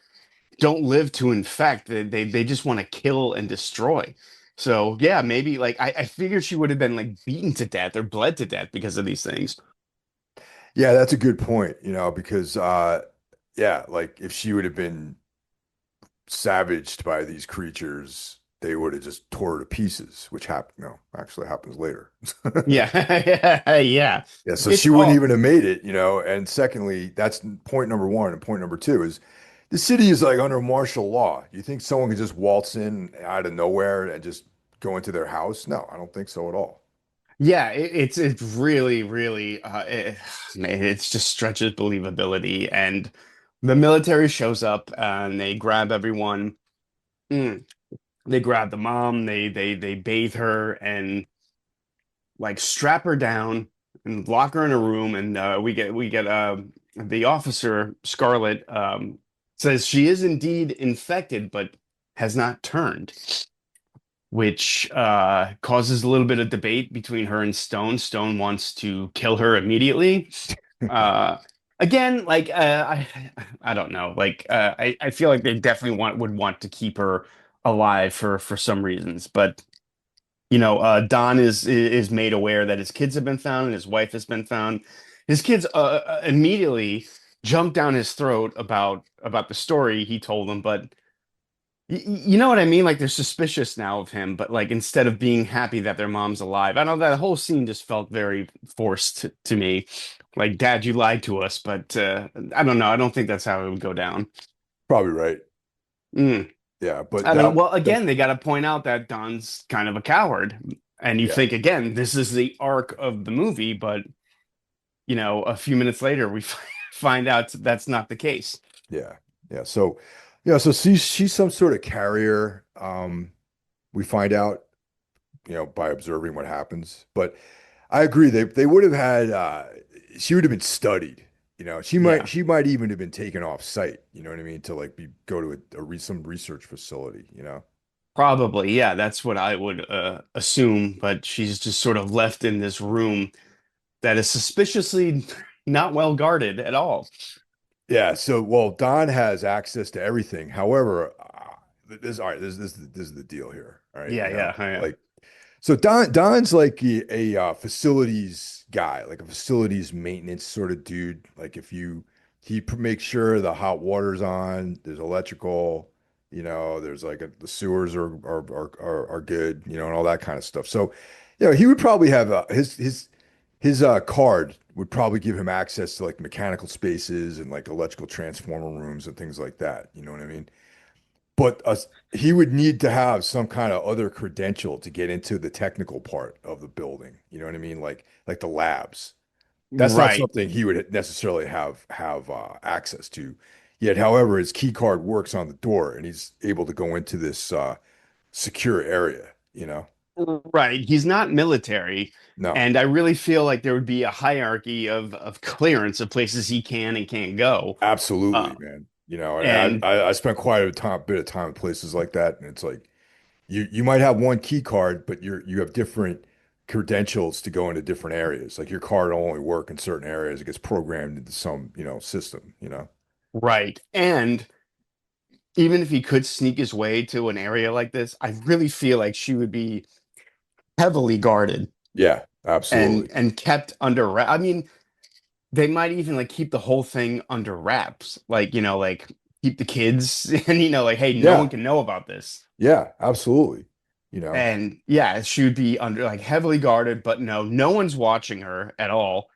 don't live to infect. They just want to kill and destroy. So yeah, maybe like I figured she would have been like beaten to death or bled to death because of these things. Yeah, that's a good point, because yeah, like if she would have been savaged by these creatures, they would have just tore her to pieces, which actually happens later. Yeah, yeah. Yeah, so It's she wouldn't all even have made it, And secondly, that's point number one. And point number two is the city is like under martial law. You think someone could just waltz in out of nowhere and just go into their house? No, I don't think so at all. yeah. It's really really man, it's just stretches believability, and the military shows up and they grab everyone. Mm. They grab the mom. They bathe her and like strap her down and lock her in a room. And we get the officer Scarlet says she is indeed infected, but has not turned, which causes a little bit of debate between her and Stone. Stone wants to kill her immediately. Uh, Again, like I don't know. Like I feel like they definitely would want to keep her alive for some reasons, but Don is made aware that his kids have been found and his wife has been found. His kids immediately jump down his throat about the story he told them, but you know what I mean? Like they're suspicious now of him, but like instead of being happy that their mom's alive, I don't know, that whole scene just felt very forced to me. Like, Dad, you lied to us, but I don't know. I don't think that's how it would go down. Probably right. Mm. Yeah, but I don't know. Well, that again, they got to point out that Don's kind of a coward. And you yeah, think, again, this is the arc of the movie, but, a few minutes later, we find out that's not the case. yeah, yeah. So so she's some sort of carrier. We find out, by observing what happens. But I agree. They would have had she would have been studied. She might Yeah, she might even have been taken off site, you know what I mean, to like go to some research facility. probably. Yeah, that's what I would assume. But she's just sort of left in this room that is suspiciously not well guarded at all. Yeah, so well, Don has access to everything. However, this all right, this is the deal here. All right, Yeah, yeah, yeah. like so Don's like a facilities guy, like a facilities maintenance sort of dude. Like if makes sure the hot water's on, there's electrical, there's like the sewers are good, and all that kind of stuff. So, he would probably have his card would probably give him access to like mechanical spaces and like electrical transformer rooms and things like that. You know what I mean? But he would need to have some kind of other credential to get into the technical part of the building. You know what I mean? Like the labs. That's not Right. something he would necessarily have access to. Yet, however, his key card works on the door, and he's able to go into this secure area. Right. He's not military. No, And I really feel like there would be a hierarchy of clearance of places he can and can't go. absolutely, Uh, man. And and I spent quite bit of time in places like that, and it's like you might have one key card, but you have different credentials to go into different areas. Like your card will only work in certain areas. It gets programmed into some, system, Right. And even if he could sneak his way to an area like this, I really feel like she would be heavily guarded Yeah, absolutely. and kept under wrap. I mean, they might even like keep the whole thing under wraps, like like keep the kids and like, hey, no one Yeah, can know about this. yeah, absolutely. You know, And yeah, she would be under like heavily guarded, but no, no one's watching her at all.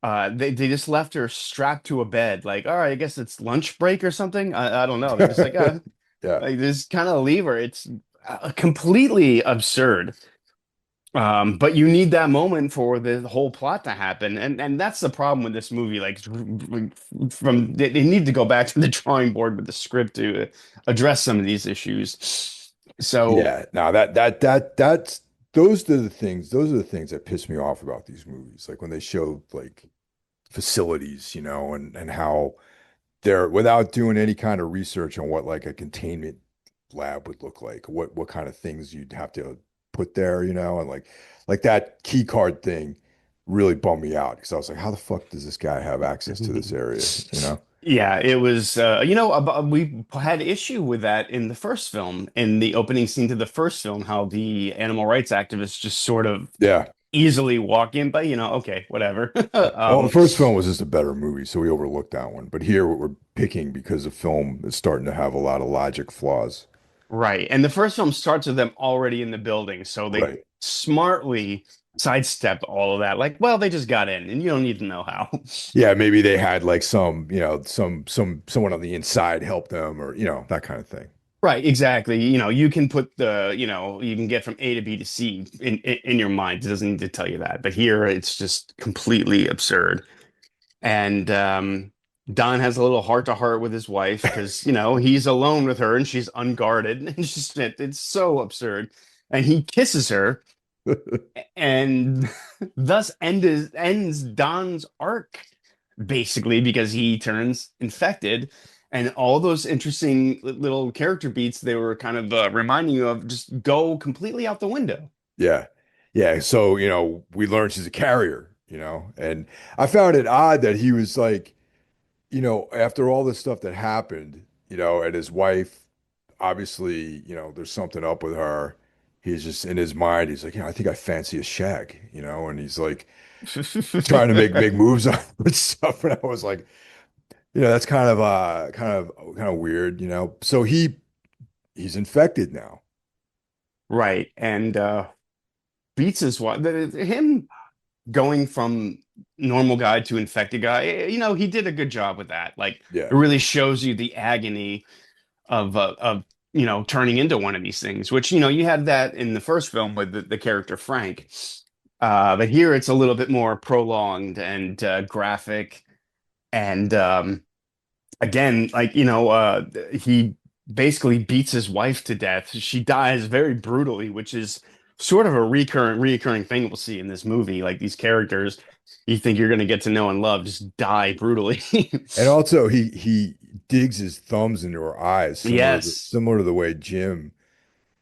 They just left her strapped to a bed, like, all right, I guess it's lunch break or something. I don't know. They're just like, yeah, like just kind of leave her. It's completely absurd. But you need that moment for the whole plot to happen, and that's the problem with this movie. Like, from they need to go back to the drawing board with the script to address some of these issues. So, yeah. Now that's those are the things that piss me off about these movies. Like when they show like facilities, and how they're without doing any kind of research on what like a containment lab would look like, what kind of things you'd have to put there, and like that key card thing really bummed me out because I was like, how the fuck does this guy have access to this area, yeah, it was. We had issue with that in the first film, in the opening scene to the first film, how the animal rights activists just sort of Yeah. easily walk in, but okay, whatever. Yeah. Well, the first film was just a better movie, so we overlooked that one. But here, what we're picking because the film is starting to have a lot of logic flaws. Right. And the first film starts with them already in the building, so they Right. smartly sidestep all of that. Like, well, they just got in, and you don't need to know how. Yeah, maybe they had like some, someone on the inside help them, or that kind of thing. Right, exactly. You can put you can get from A to B to C in your mind. It doesn't need to tell you that. But here it's just completely absurd. And Don has a little heart to heart with his wife because, he's alone with her and she's unguarded. And it's so absurd. And he kisses her and thus ends Don's arc, basically, because he turns infected. And all those interesting little character beats they were kind of reminding you of just go completely out the window. Yeah. Yeah. So, we learned she's a carrier, and I found it odd that he was like, after all this stuff that happened, and his wife, obviously, there's something up with her. He's just in his mind, he's like, I think I fancy a shag, and he's like trying to make moves on with stuff. And I was like, that's kind of weird, So he's infected now. Right. And beats his wife. Him going from normal guy to infected guy, he did a good job with that. Like, it Yeah. really shows you the agony of turning into one of these things, which you had that in the first film with the character Frank. But here it's a little bit more prolonged and graphic. And again, like, he basically beats his wife to death. She dies very brutally, which is sort of a reoccurring thing we'll see in this movie. Like, these characters you think you're going to get to know and love just die brutally. And also he digs his thumbs into her eyes, Yes. similar to the way Jim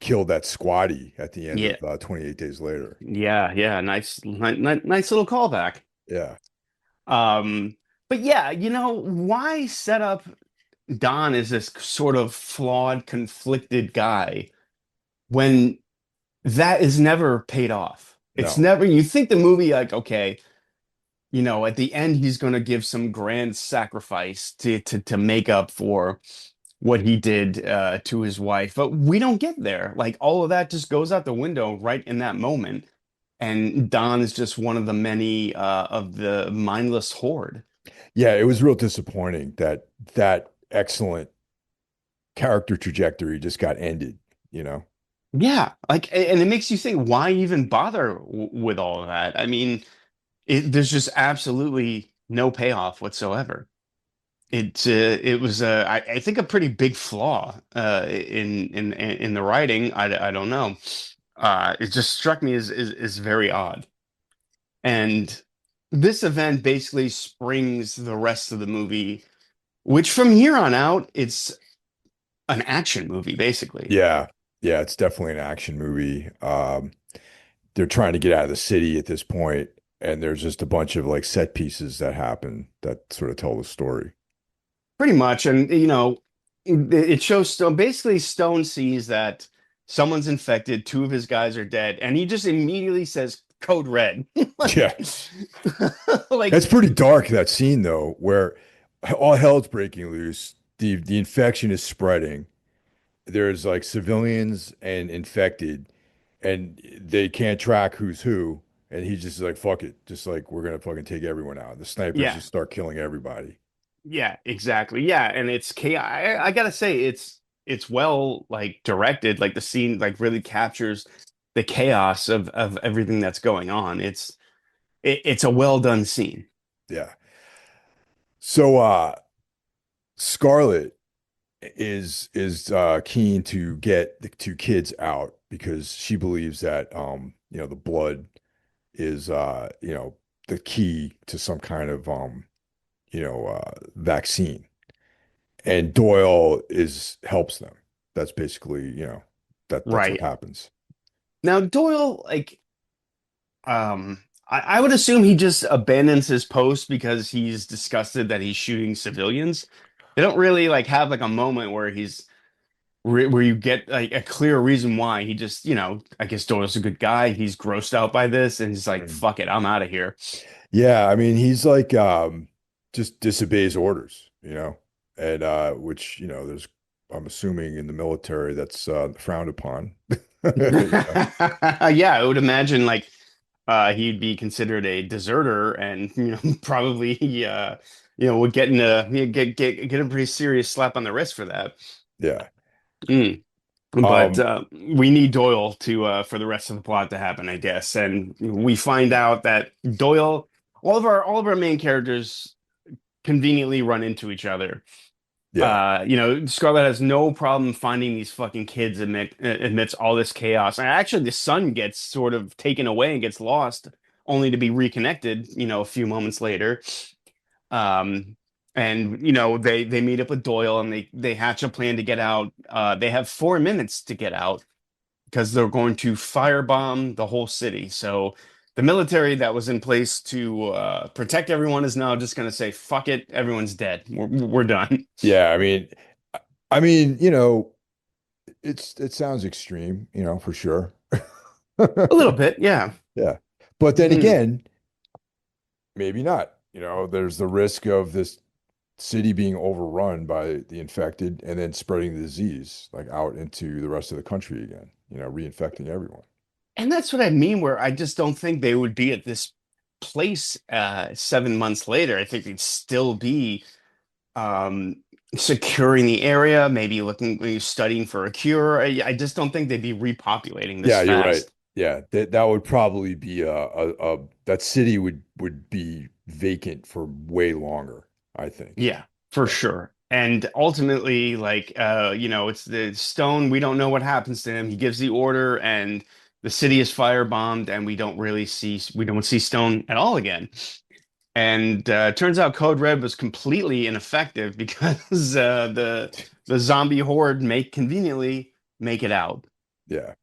killed that squatty at the end Yeah. of 28 Days Later. Yeah. Yeah. Nice little callback. Yeah. Um, but yeah, why set up Don as this sort of flawed, conflicted guy when that is never paid off? It's No. never, you think the movie, like, okay, at the end, he's going to give some grand sacrifice to make up for what he did to his wife. But we don't get there. Like, all of that just goes out the window right in that moment. And Don is just one of the many of the mindless horde. Yeah, it was real disappointing that that excellent character trajectory just got ended, you know? Yeah, like, and it makes you think, why even bother with all of that? I mean, there's just absolutely no payoff whatsoever. It was I think a pretty big flaw in the writing. I don't know. It just struck me as very odd. And this event basically springs the rest of the movie, which from here on out, it's an action movie, basically. Yeah. Yeah, it's definitely an action movie. they're trying to get out of the city at this point, and there's just a bunch of like set pieces that happen that sort of tell the story. Pretty much. And, it shows Stone. Basically, Stone sees that someone's infected, two of his guys are dead, and he just immediately says, Code Red. Yeah, Like, like, that's pretty dark, that scene though, where all hell's breaking loose. The infection is spreading. There's like civilians and infected, and they can't track who's who. And he just is like, fuck it. Just like, we're gonna fucking take everyone out. The snipers yeah, just start killing everybody. yeah, exactly. Yeah. And it's chaos. I gotta say, it's well like directed. Like the scene like really captures the chaos of everything that's going on. It's a well done scene. Yeah. So Scarlet is keen to get the two kids out because she believes that the blood is the key to some kind of vaccine. And Doyle is helps them. That's basically, that's what Right. happens. Now Doyle, like, I would assume he just abandons his post because he's disgusted that he's shooting civilians. They don't really like have like a moment where where you get like a clear reason why. He just, I guess Doyle's a good guy. He's grossed out by this and he's like, Mm. fuck it, I'm out of here. Yeah, I mean, he's like just disobeys orders, and which, there's I'm assuming in the military that's frowned upon. You know? Yeah, I would imagine like he'd be considered a deserter and probably would get in a get a pretty serious slap on the wrist for that. Yeah. Mm. But Um, we need Doyle to for the rest of the plot to happen, I guess. And we find out that Doyle, all of our main characters conveniently run into each other. yeah. Scarlet has no problem finding these fucking kids amidst all this chaos. And actually, the son gets sort of taken away and gets lost, only to be reconnected, a few moments later. Um, and they meet up with Doyle and they hatch a plan to get out. They have 4 minutes to get out because they're going to firebomb the whole city. So the military that was in place to protect everyone is now just going to say, "Fuck it, everyone's dead. We're done." Yeah, I mean, it sounds extreme, for sure. A little bit, yeah. Yeah. But then Mm. again, maybe not. There's the risk of this city being overrun by the infected and then spreading the disease like out into the rest of the country again, reinfecting everyone. And that's what I mean, where I just don't think they would be at this place 7 months later. I think they'd still be um, securing the area, maybe studying for a cure. I just don't think they'd be repopulating this Yeah, you're right. fast. Yeah, that would probably be that city would be vacant for way longer, I think. Yeah, for Yeah. sure. And ultimately, like, it's the Stone. We don't know what happens to him. He gives the order, and the city is firebombed, and we don't see Stone at all again. And turns out Code Red was completely ineffective because the zombie horde make conveniently make it out. Yeah.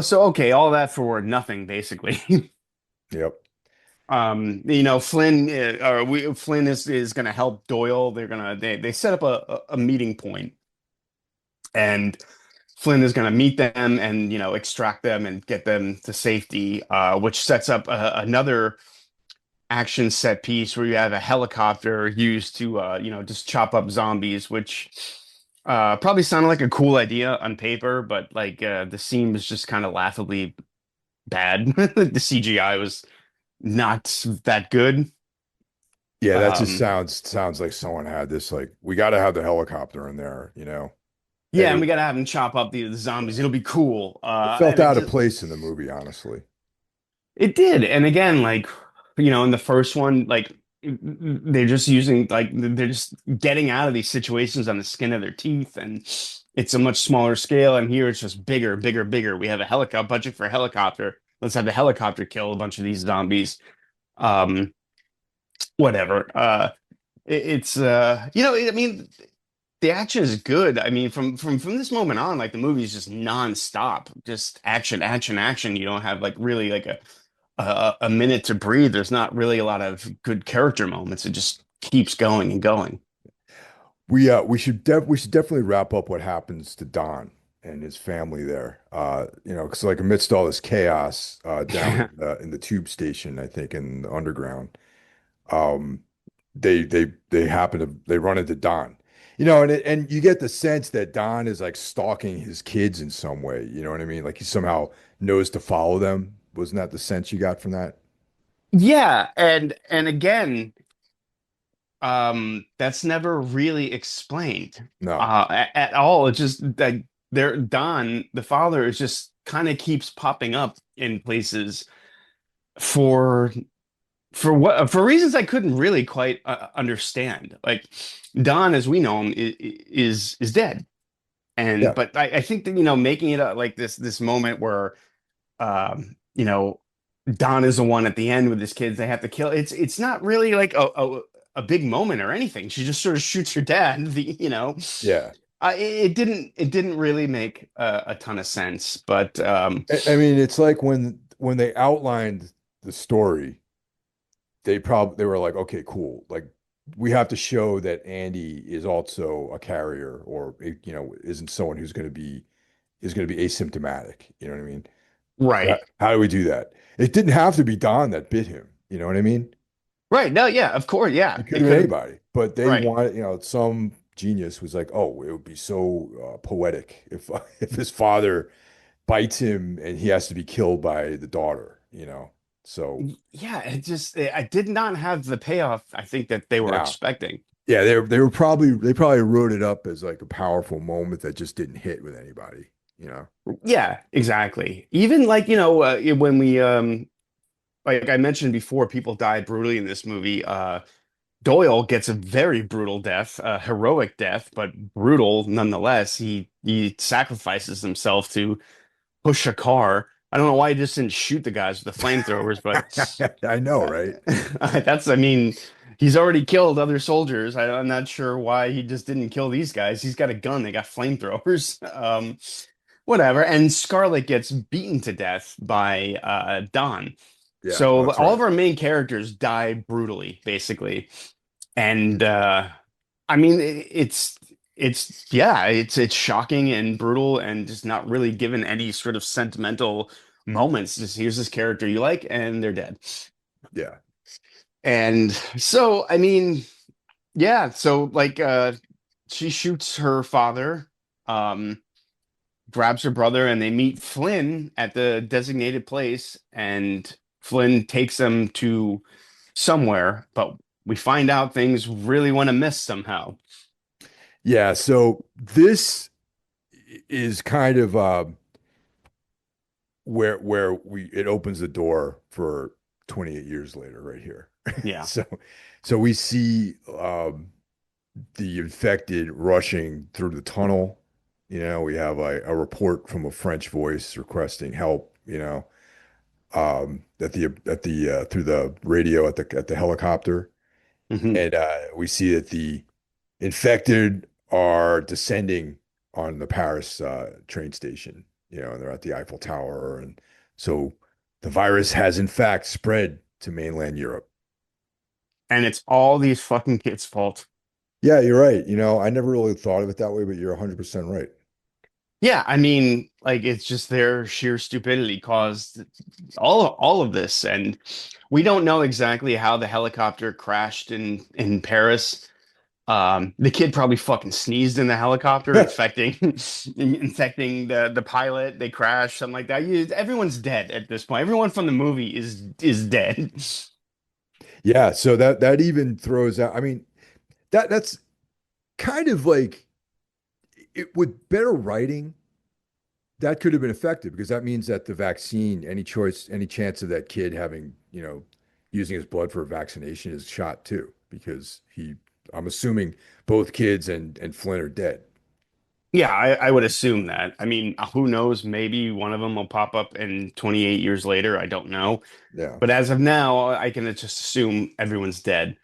So okay, all that for nothing, basically. Yep. Flynn, Flynn is gonna help Doyle. They set up a meeting point, and Flynn is gonna meet them and extract them and get them to safety, which sets up another action set piece where you have a helicopter used to just chop up zombies, which probably sounded like a cool idea on paper, but like the scene was just kind of laughably bad. The CGI was not that good. Yeah, that just Um, sounds like someone had this like we got to have the helicopter in there. And yeah, and we gotta have him chop up the zombies. It'll be cool. it felt And it out of just place in the movie, honestly. it did. And again, like in the first one, like they're just using like they're just getting out of these situations on the skin of their teeth, and it's a much smaller scale. And here it's just bigger, bigger, bigger. We have a helicopter budget for a helicopter. Let's have the helicopter kill a bunch of these zombies. Whatever. It's I mean, the action is good. I mean, from this moment on, like the movie is just nonstop, just action, action, action. You don't have like really like a minute to breathe. There's not really a lot of good character moments. It just keeps going and going. We should definitely wrap up what happens to Don and his family there. Because like amidst all this chaos down in the tube station, I think in the underground, um, they happen to they run into Don. And you get the sense that Don is like stalking his kids in some way. You know what I mean? Like he somehow knows to follow them. Wasn't that the sense you got from that? Yeah, and again, that's never really explained No. at all. It's just that there Don, the father, is just kind of keeps popping up in places for for reasons I couldn't really quite understand. Like Don, as we know him, is dead, and Yeah. but I think that making it like this moment where you know, Don is the one at the end with his kids they have to kill. It's not really like a big moment or anything. She just sort of shoots her dad. Yeah. It didn't really make a ton of sense. But I mean, it's like when they outlined the story, they were like, okay, cool. Like we have to show that Andy is also a carrier or isn't someone who's going to be asymptomatic. You know what I mean? So right, how do we do that? It didn't have to be Don that bit him. You know what I mean? right, no, yeah, of course, yeah, It could it have been could have, anybody, but they right. wanted, some genius was like, oh, it would be so poetic if if his father bites him and he has to be killed by the daughter. So Yeah, I did not have the payoff I think that they were yeah, expecting. yeah, they probably wrote it up as like a powerful moment that just didn't hit with anybody. Yeah, exactly. Even like, when we like I mentioned before, people die brutally in this movie. Doyle gets a very brutal death, a heroic death, but brutal nonetheless. He sacrifices himself to push a car. I don't know why he just didn't shoot the guys with the flamethrowers, but I know, right? I mean, he's already killed other soldiers. I'm not sure why he just didn't kill these guys. He's got a gun, they got flamethrowers. Whatever. And Scarlet gets beaten to death by Don. Yeah, So that's all right. of our main characters die brutally, basically. And I mean, it's shocking and brutal and just not really given any sort of sentimental moments. Just here's this character you like, and they're dead. Yeah. And so, I mean, yeah, so like she shoots her father, um, grabs her brother, and they meet Flynn at the designated place, and Flynn takes them to somewhere, but we find out things really went amiss somehow. Yeah, so this is kind of where we it opens the door for 28 years later right here. Yeah. So we see the infected rushing through the tunnel. We have a report from a French voice requesting help, at the through the radio at the helicopter. Hmm. And we see that the infected are descending on the Paris train station, and they're at the Eiffel Tower. And so the virus has in fact spread to mainland Europe. And it's all these fucking kids' fault. Yeah, you're right. I never really thought of it that way, but you're 100% right. Yeah, I mean, like it's just their sheer stupidity caused all of this, and we don't know exactly how the helicopter crashed in Paris. The kid probably fucking sneezed in the helicopter, infecting the pilot. They crashed, something like that. Everyone's dead at this point. Everyone from the movie is dead. Yeah, so that even throws out. I mean, that's kind of like it with better writing, that could have been effective because that means that the vaccine, any chance of that kid having, using his blood for a vaccination is shot too, because I'm assuming both kids and Flynn are dead. Yeah, I would assume that. I mean, who knows? Maybe one of them will pop up in 28 years later. I don't know. Yeah. But as of now, I can just assume everyone's dead.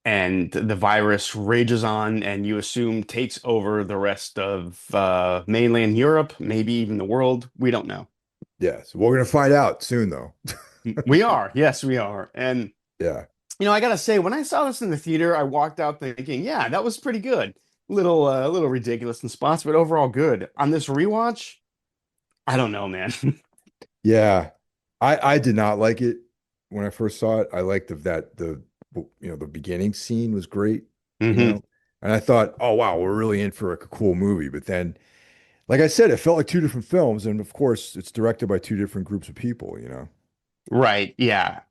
and the virus rages on, and you assume takes over the rest of mainland Europe, maybe even the world. We don't know. Yeah, so we're gonna find out soon, though. We are, yes, we are. And Yeah, I gotta say, when I saw this in the theater, I walked out thinking, yeah, that was pretty good. Little ridiculous in spots, but overall good. On this rewatch, I don't know, man. yeah. I did not like it when I first saw it. I liked the beginning scene was great, you Hmm. know, and I thought, oh wow, we're really in for a cool movie. But then, like I said, it felt like two different films, and of course, it's directed by two different groups of people, you know. Right, yeah.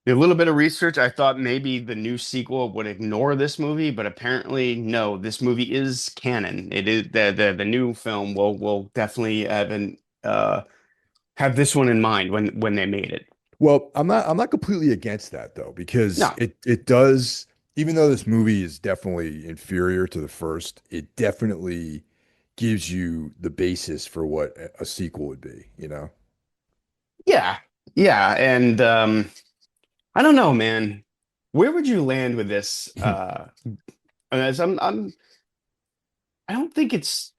A little bit of research, I thought maybe the new sequel would ignore this movie, but apparently no, this movie is canon. It is the new film will definitely have this one in mind when they made it. Well, I'm not completely against that though, because No, it does, even though this movie is definitely inferior to the first, it definitely gives you the basis for what a sequel would be, you know? yeah, yeah, and I don't know, man. Where would you land with this? As I don't think it's.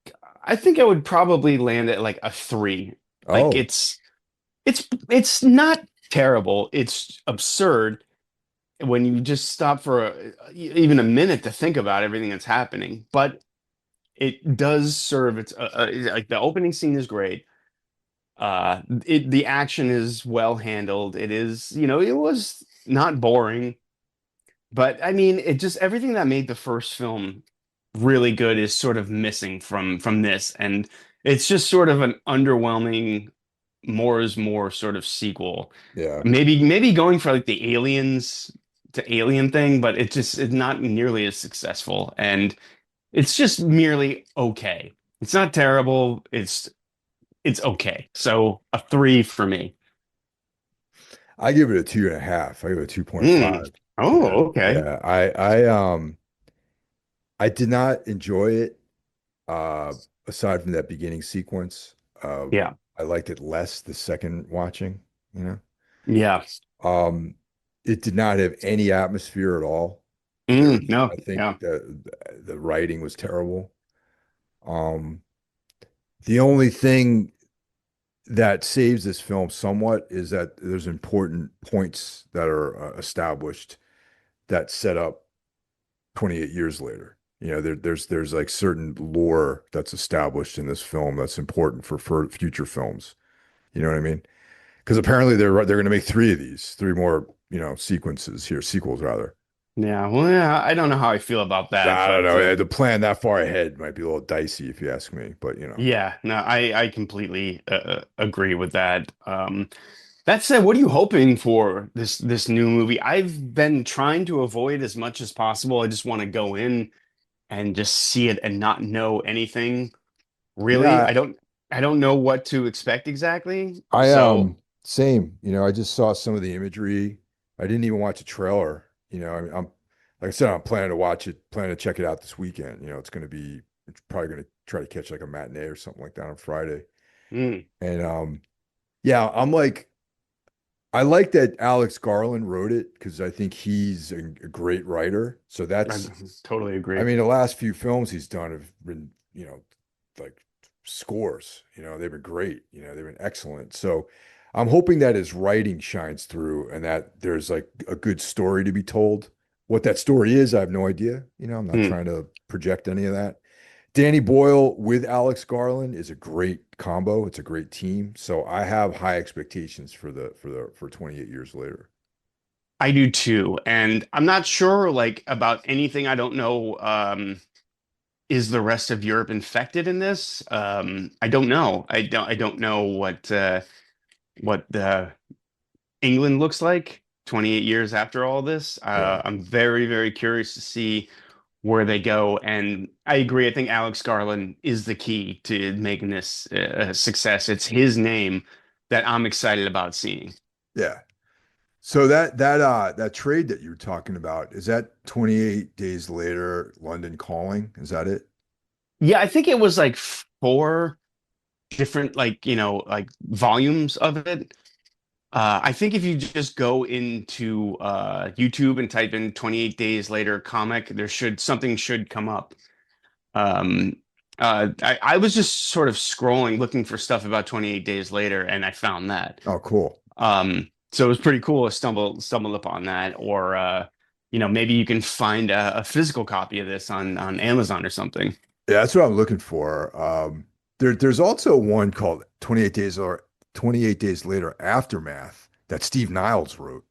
I think I would probably land at like a three. Like Oh, it's not terrible. It's absurd when you just stop for even a minute to think about everything that's happening. But it does serve its like the opening scene is great. The action is well handled. It is, it was not boring. But I mean, it just everything that made the first film really good is sort of missing from this, and it's just sort of an underwhelming more is more sort of sequel. yeah. Maybe going for like the aliens to alien thing, but it's not nearly as successful, and it's just merely okay. It's not terrible. It's okay. So a three for me. I give it a 2.5. I give it a Mm. 2.5. Yeah. Oh, okay. Yeah. I did not enjoy it, uh, aside from that beginning sequence. Yeah. I liked it less the second watching, you know. Yeah. Um, it did not have any atmosphere at all. No. I think Yeah. the writing was terrible. Um, the only thing that saves this film somewhat is that there's important points that are established that set up 28 years later. You know, there's like certain lore that's established in this film that's important for future films. You know what I mean? Because apparently they're going to make three more, sequels rather. Yeah. Well, yeah, I don't know how I feel about that, I don't but know. To plan that far ahead might be a little dicey if you ask me, but yeah, no, I completely agree with that. That said, what are you hoping for this new movie? I've been trying to avoid as much as possible. I just want to go in and just see it and not know anything really. yeah, I don't know what to expect exactly. I So, same. I just saw some of the imagery. I didn't even watch a trailer. I'm like I said, I'm planning to watch it, planning to check it out this weekend. It's probably gonna try to catch like a matinee or something like that on Friday. mm, And yeah, I like that Alex Garland wrote it because I think he's a great writer. So I that's, totally I agree. mean, the last few films he's done have been, like scores. They've been great. They've been excellent. So I'm hoping that his writing shines through and that there's like a good story to be told. What that story is, I have no idea. I'm not Hmm. trying to project any of that. Danny Boyle with Alex Garland is a great combo. It's a great team. So I have high expectations for 28 years later. I do too, and I'm not sure like about anything. I don't know. Is the rest of Europe infected in this? I don't know. I don't know what England looks like 28 years after all this. Yeah. I'm very, very curious to see where they go. And I agree. I think Alex Garland is the key to making this a success. It's his name that I'm excited about seeing. Yeah. So that trade that you're talking about, is that 28 days later, London Calling? Is that it? Yeah, I think it was like four different like volumes of it. I think if you just go into YouTube and type in 28 days later comic, something should come up. Um, I was just sort of scrolling, looking for stuff about 28 days later, and I found that. Oh, cool. So it was pretty cool to stumble upon that, or maybe you can find a physical copy of this on Amazon or something. Yeah, that's what I'm looking for. There's also one called 28 Days Later Aftermath that Steve Niles wrote.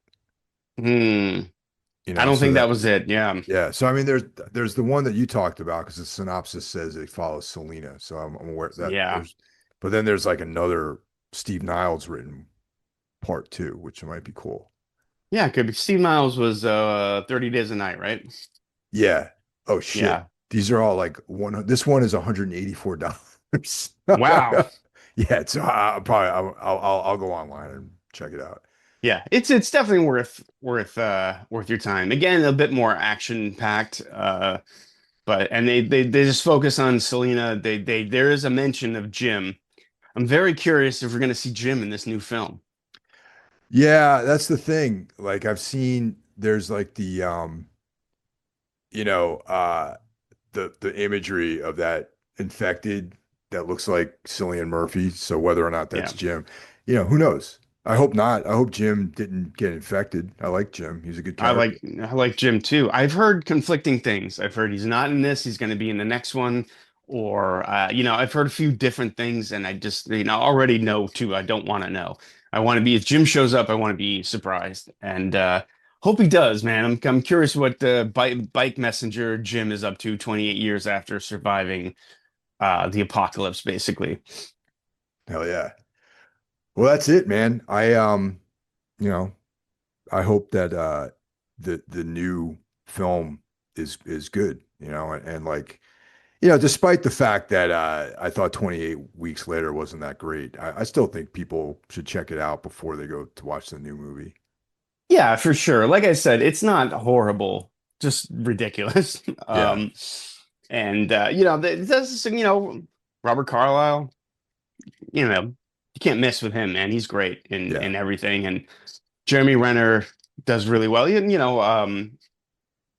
Hmm. You I know, don't so think that that was it. Yeah. yeah. So I mean, there's the one that you talked about because the synopsis says it follows Selena. So I'm aware that Yeah. there's, but then there's like another Steve Niles written part two, which might be cool. Yeah, it could be. Steve Miles was 30 Days a Night, right? Yeah. Oh shit. Yeah. These are all like one. This one is $184. Wow. Yeah. So I'll go online and check it out. Yeah, it's definitely worth your time. Again, a bit more action packed, but and they just focus on Selena. They there is a mention of Jim. I'm very curious if we're going to see Jim in this new film. Yeah, that's the thing. Like I've seen there's like the you know, the imagery of that infected that looks like Cillian Murphy. So whether or not Yeah. that's Jim, who knows? I hope not. I hope Jim didn't get infected. I like Jim. He's a good character. I like Jim too. I've heard conflicting things. I've heard he's not in this, he's going to be in the next one, or I've heard a few different things, and I just already know too. I don't want to know. I want to be if Jim shows up, I want to be surprised, and hope he does, man. I'm curious what the bike messenger Jim is up to 28 years after surviving the apocalypse, basically. Hell yeah. Well, that's it, man. You know, I hope that the new film is good, and like, despite the fact that I thought 28 weeks later wasn't that great, I still think people should check it out before they go to watch the new movie. Yeah, for sure. Like I said, it's not horrible, just ridiculous. Yeah, And this Robert Carlyle, you can't miss with him, man. He's great yeah, in everything. And Jeremy Renner does really well.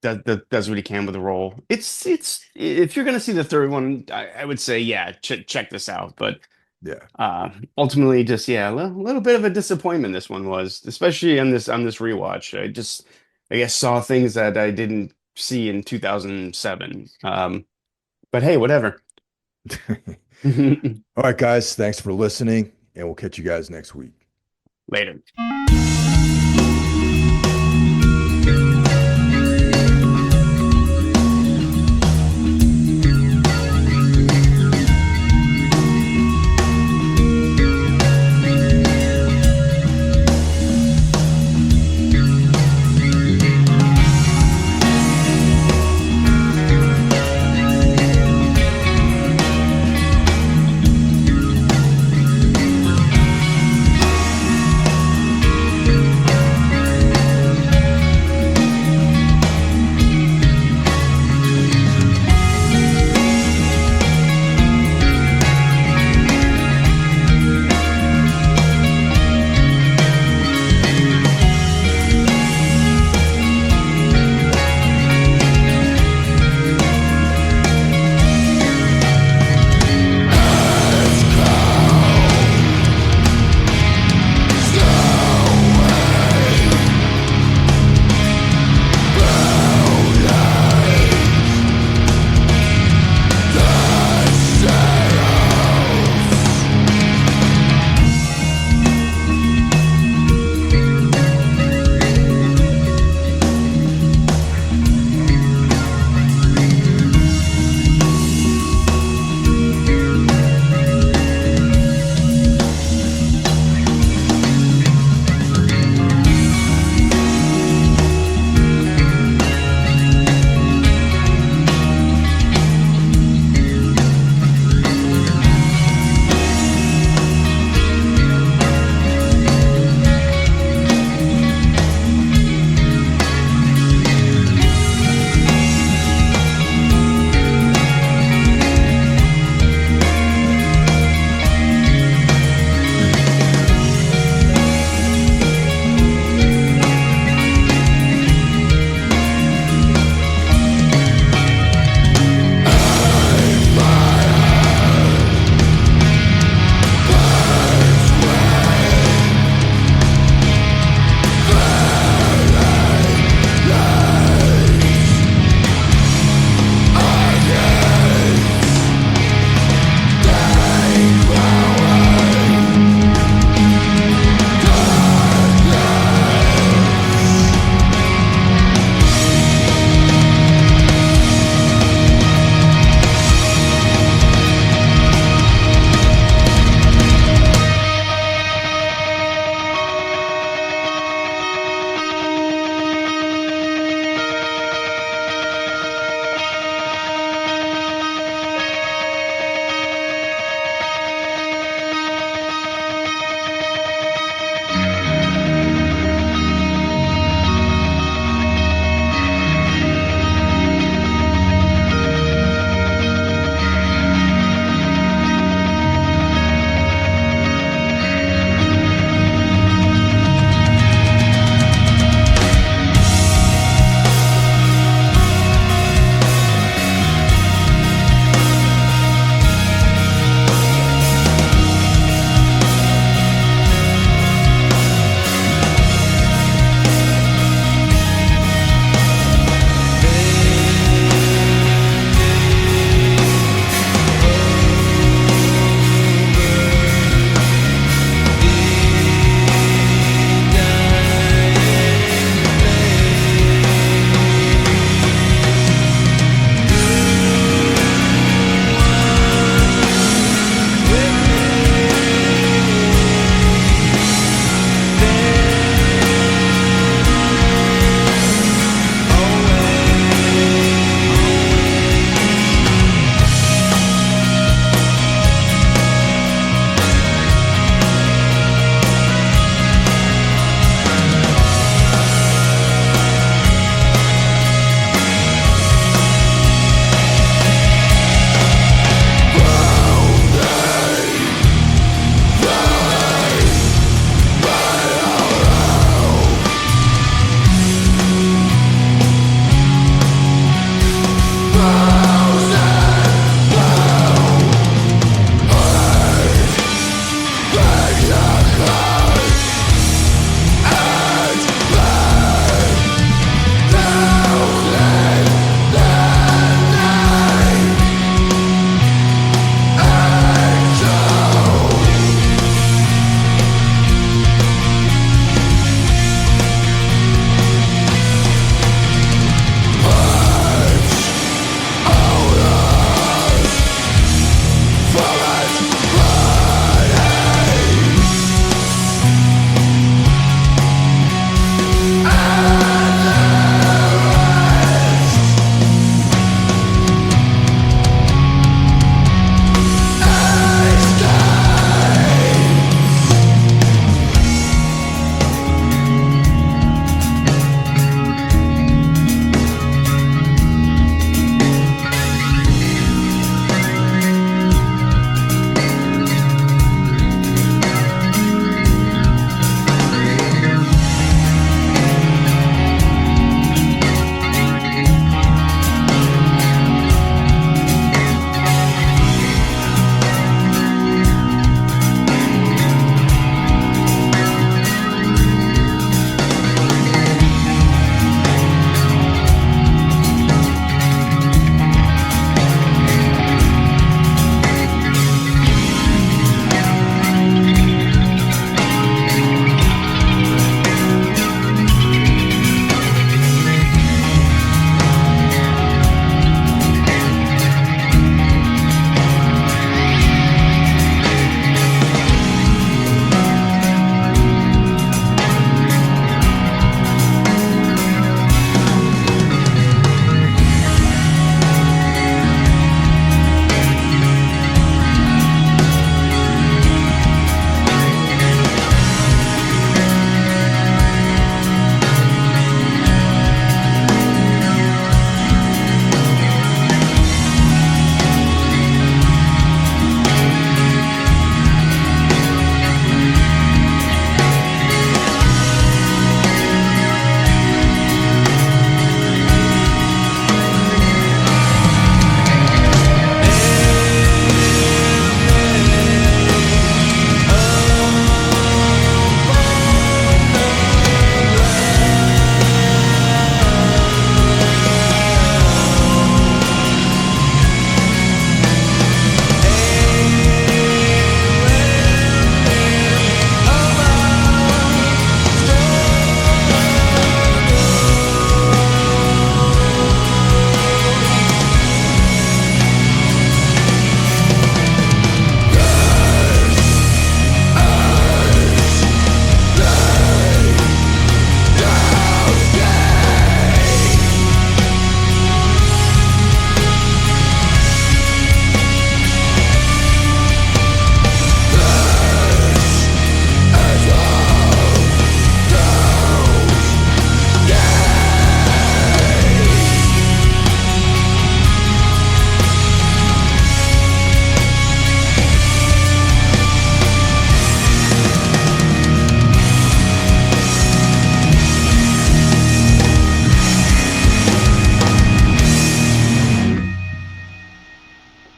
Does what he can with the role. It's if you're gonna see the third one, I would say yeah, check this out. But yeah. ultimately, just yeah, a little bit of a disappointment this one was, especially on this rewatch. I guess saw things that I didn't see in 2007. But hey, whatever. All right, guys, thanks for listening, and we'll catch you guys next week. Later.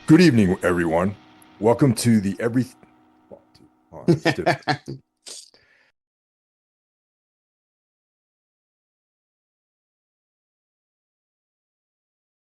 Good evening, everyone. Welcome to the every. Hold on, let's do it.